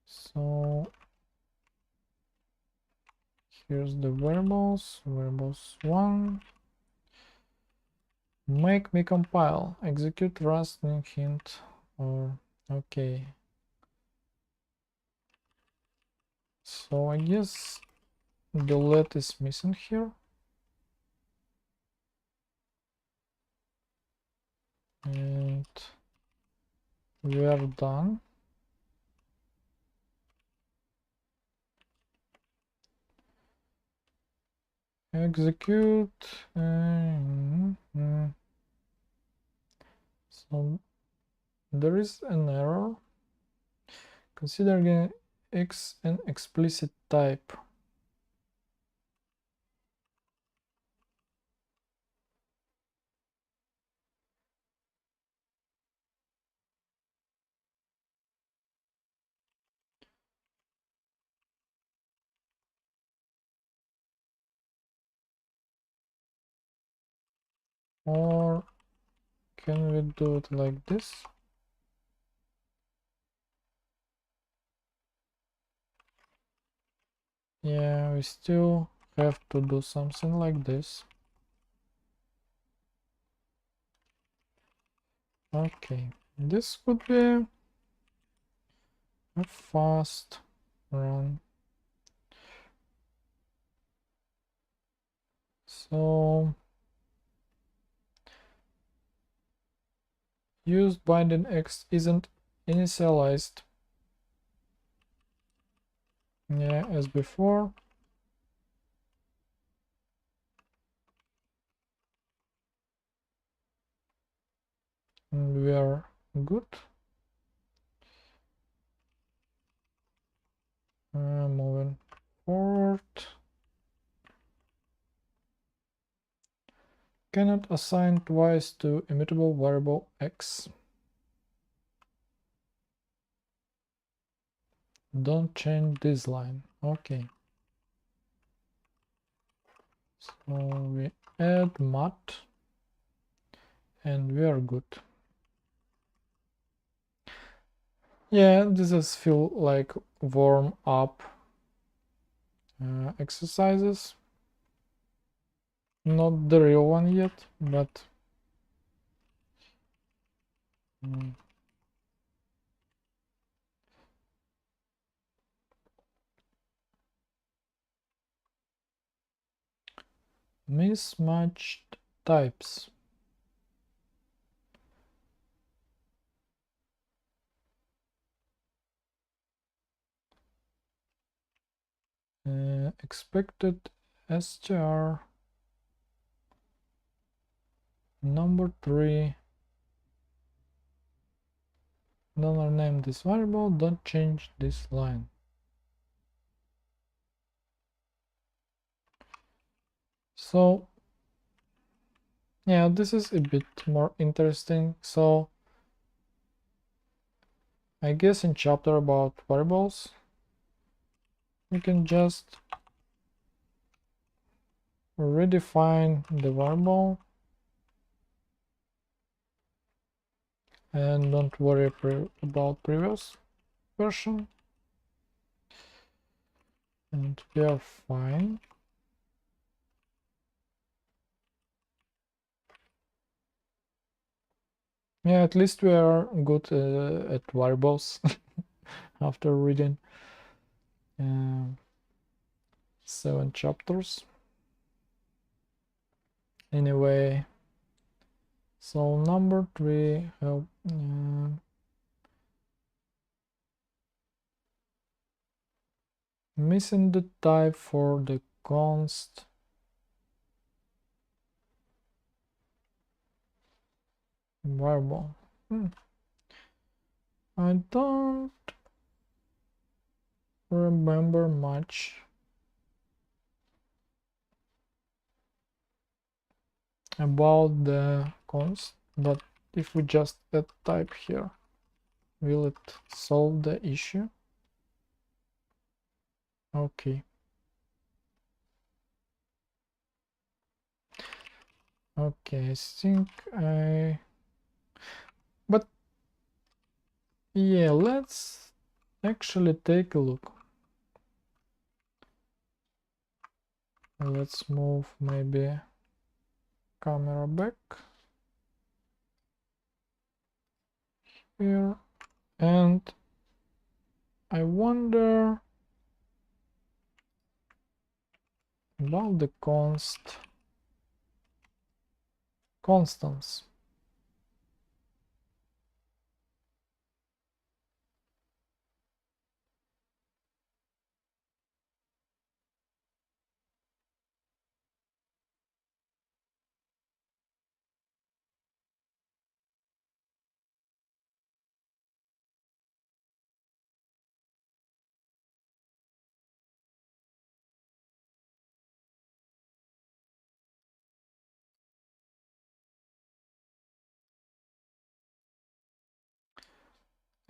So here's the variables 1. Make me compile. Execute Rust new hint or... okay. So I guess the let is missing here. And we are done. Execute. So there is an error. Considering X an explicit type. Or can we do it like this? Yeah, we still have to do something like this. Okay, this could be a fast run. So used binding x isn't initialized, yeah, as before. And we are good. Moving forward. Cannot assign twice to immutable variable x. Don't change this line. Okay. So we add mat and we are good. Yeah, this is feel like warm up exercises. Not the real one yet, but mismatched types. Expected str number 3. Don't rename this variable, don't change this line. So yeah, this is a bit more interesting. So I guess in chapter about variables, we can just redefine the variable and don't worry about previous version, and we are fine. Yeah, at least we are good at variables after reading 7 chapters. Anyway, so number 3 have missing the type for the const variable. I don't remember much about the const, but if we just add type here, will it solve the issue? Okay. Okay, I think but yeah, let's actually take a look. Let's move maybe camera back here, and I wonder about the constants.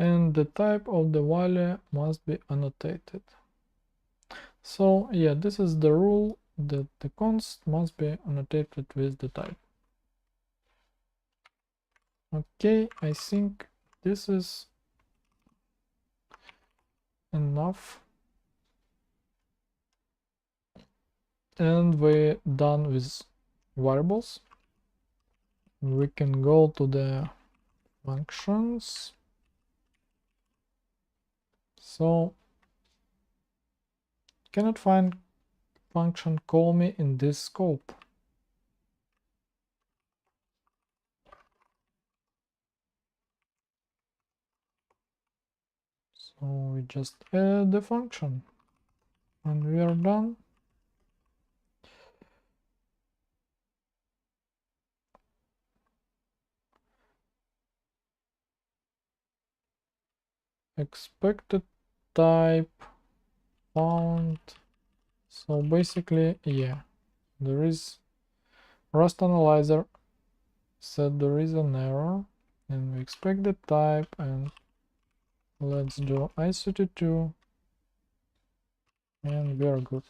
And the type of the value must be annotated. So yeah, this is the rule that the const must be annotated with the type. Okay, I think this is enough. And we're done with variables. We can go to the functions. So cannot find function call me in this scope. So we just add the function and we are done. Expected type found. So basically, yeah, there is Rust analyzer said there is an error and we expect the type, and let's do i32 and we are good.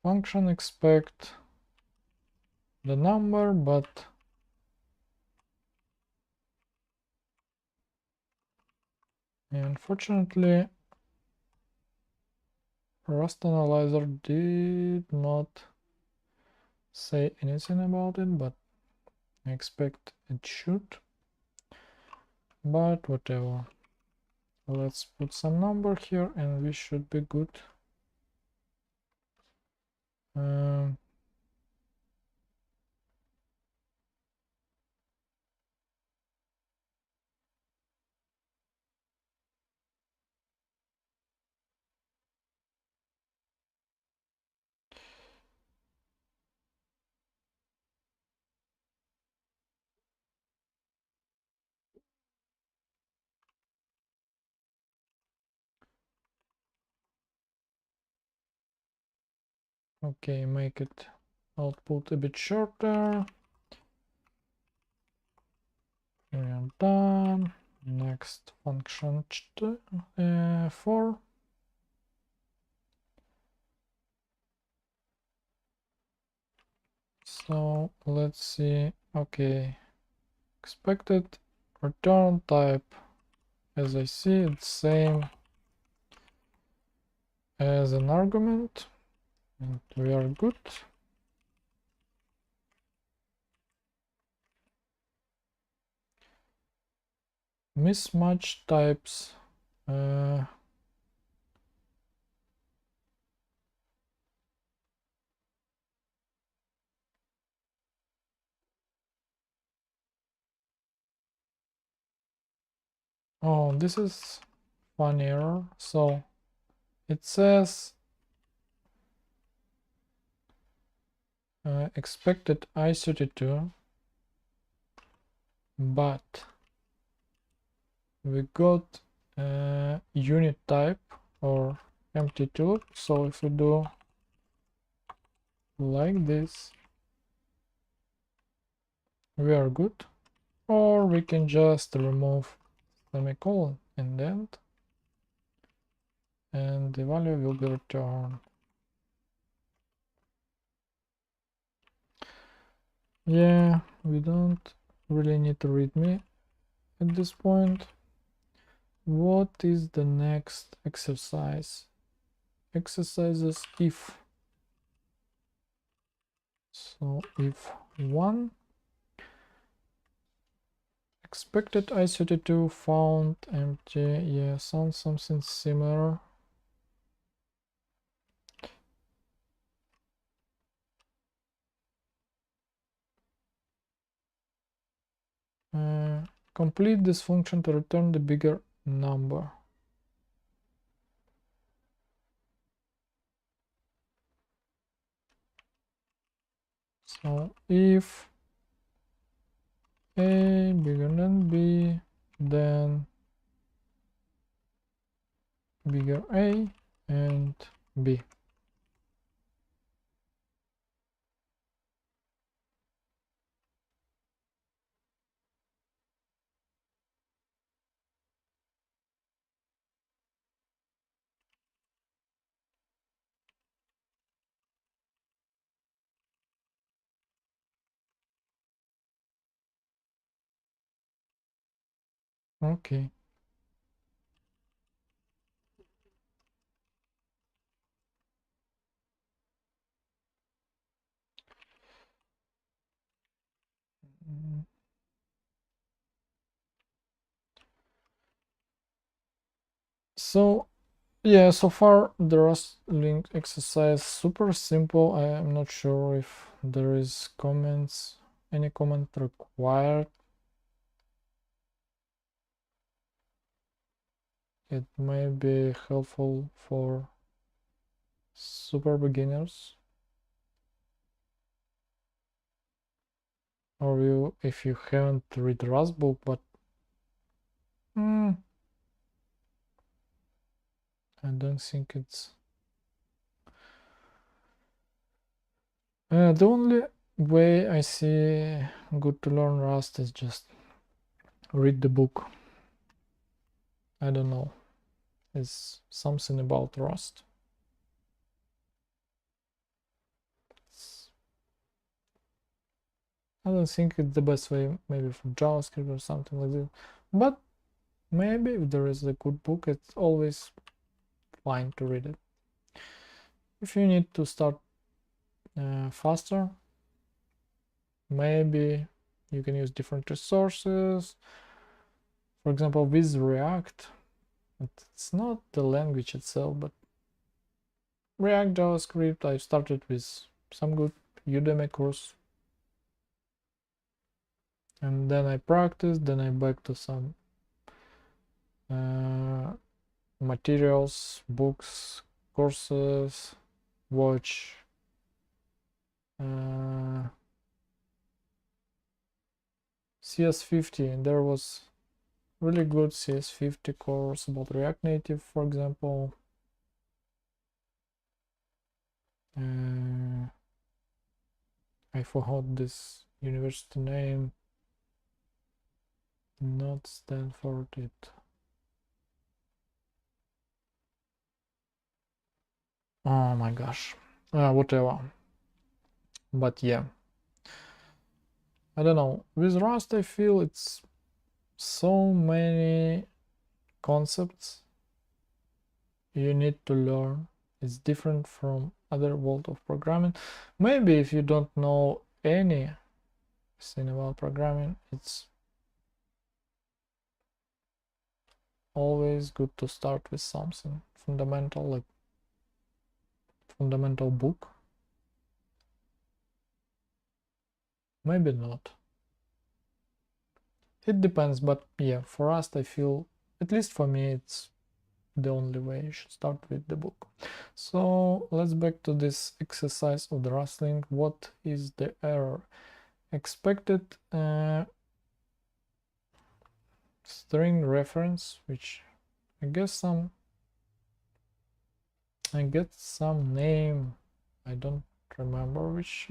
Function expect the number, but unfortunately Rust analyzer did not say anything about it, but I expect it should, but whatever. Let's put some number here and we should be good. Um, okay, make it output a bit shorter. We are done. Next function 4. So let's see. Okay, expected return type, as I see it's same as an argument, and we are good. Mismatch types. Oh, this is fun error. So it says expected i32, but we got unit type or empty tool. So if we do like this, we are good. Or we can just remove semicolon and end, and the value will be returned. Yeah, we don't really need to read me at this point. What is the next exercise? Exercises if. So if 1 expected i32 found empty. Yeah, sounds something similar. Complete this function to return the bigger number. So if A bigger than B, then bigger A and B. Okay. Mm, So yeah, so far the Rustling exercise super simple. I am not sure if there is any comment required. It may be helpful for super beginners, or if you haven't read Rust book, but I don't think it's the only way I see good to learn Rust is just read the book. I don't know, it's something about Rust. I don't think it's the best way, maybe for JavaScript or something like that, but maybe if there is a good book, it's always fine to read it. If you need to start faster, maybe you can use different resources. For example, with React, it's not the language itself, but React JavaScript, I started with some good Udemy course, and then I practiced, then I back to some materials, books, courses, watch CS50, and there was really good CS50 course about React Native, for example. I forgot this university name. Not Stanford, it. Oh my gosh. Whatever. But yeah. I don't know. With Rust, I feel it's so many concepts you need to learn. It's different from other world of programming. Maybe if you don't know anything about programming, it's always good to start with something fundamental, like fundamental book. Maybe not. It depends, but yeah, for us, I feel, at least for me, it's the only way you should start with the book. So let's back to this exercise of the rustling. What is the error? Expected string reference, which I get some name. I don't remember which.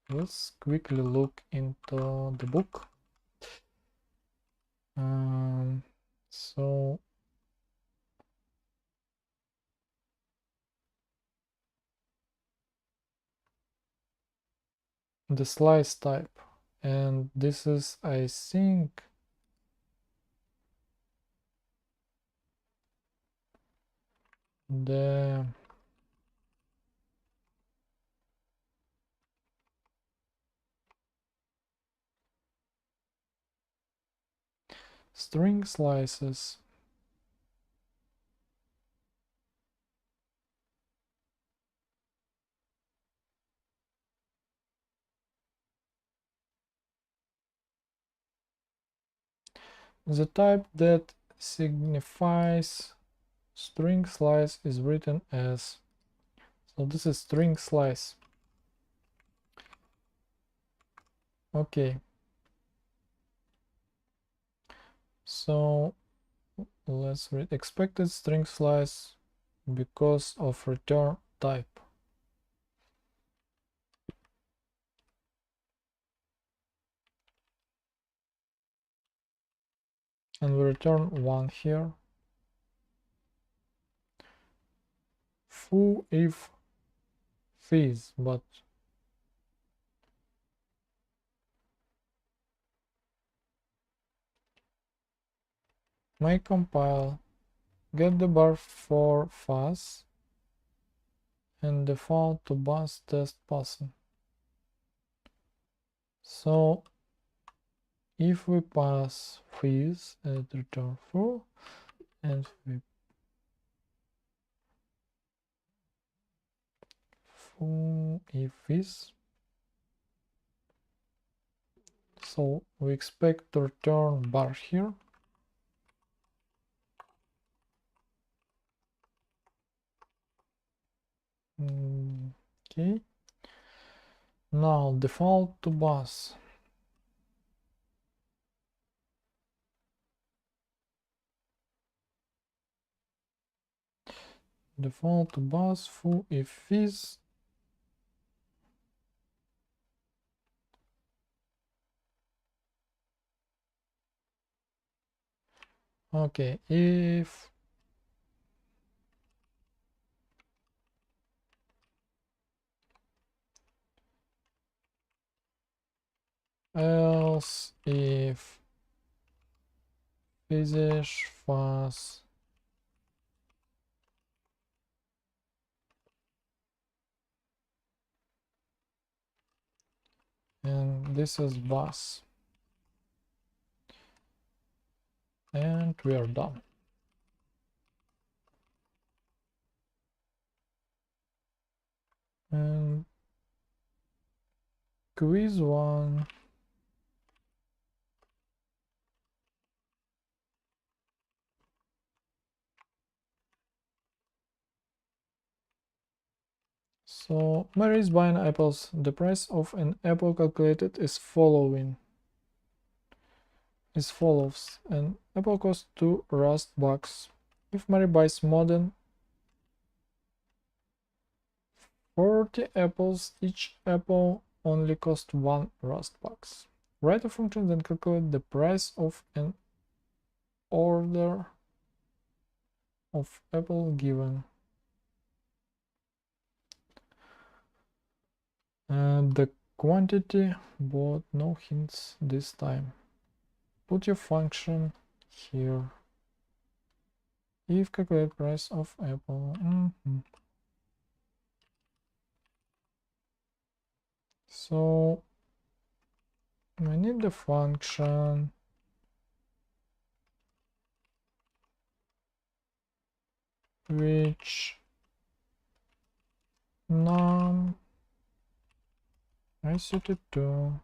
Let's quickly look into the book. So the slice type, and this is, I think, the string slices. The type that signifies string slice is written as, so this is string slice. Okay, so let's read expected string slice because of return type. And we return 1 here. Foo if fees, but make compile, get the bar for fuzz, and default to bus test passing. So if we pass fees at return foo, and we foo if fees, so we expect to return bar here. Okay. Now default to bus. Default to bus foo if fees. Okay, if else if finish fast and this is bus, and we are done. And quiz one. So Mary is buying apples. The price of an apple calculated is follows. An apple costs 2 rust bucks. If Mary buys more than 40 apples, each apple only costs 1 rust bucks. Write a function then calculate the price of an order of apple given. And the quantity, but no hints this time. Put your function here. If calculate price of apple. So I need the function which num I set it to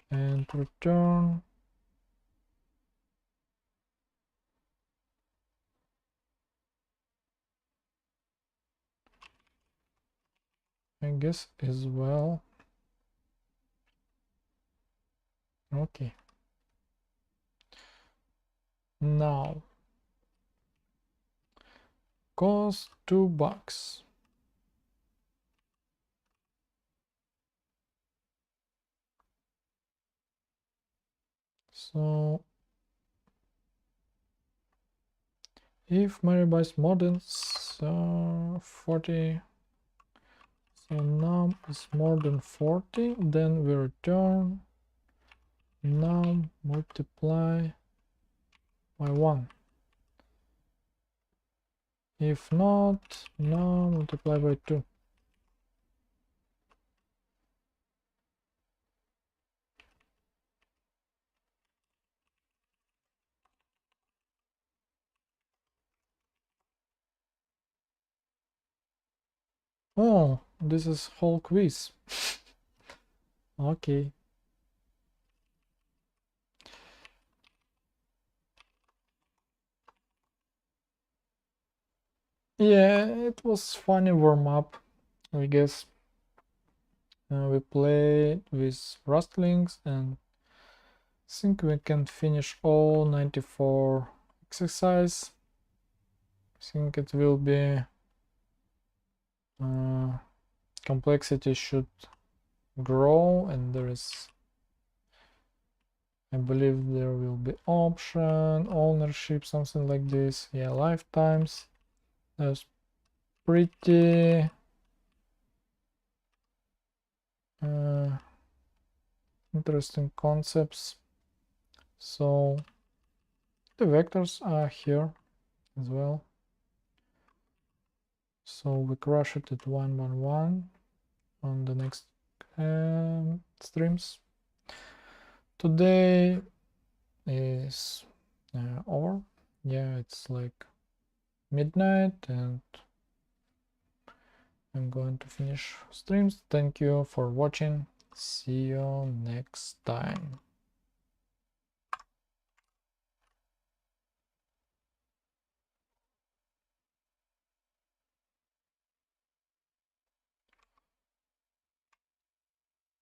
and return I guess as well. Okay. Now cost 2 bucks. So if Mary buys more than 40, so num is more than 40, then we return num multiply by 1. If not, num multiply by 2. Oh, this is whole quiz. Okay. Yeah, it was funny warm up, I guess. We played with Rustlings and think we can finish all 94 exercise. I think it will be complexity should grow, and there is, I believe there will be option, ownership, something like this. Yeah, lifetimes. That's pretty interesting concepts. So the vectors are here as well. So we crush it at 1 1 1 on the next streams. today is or yeah, it's like midnight, and I'm going to finish streams. Thank you for watching. See you next time.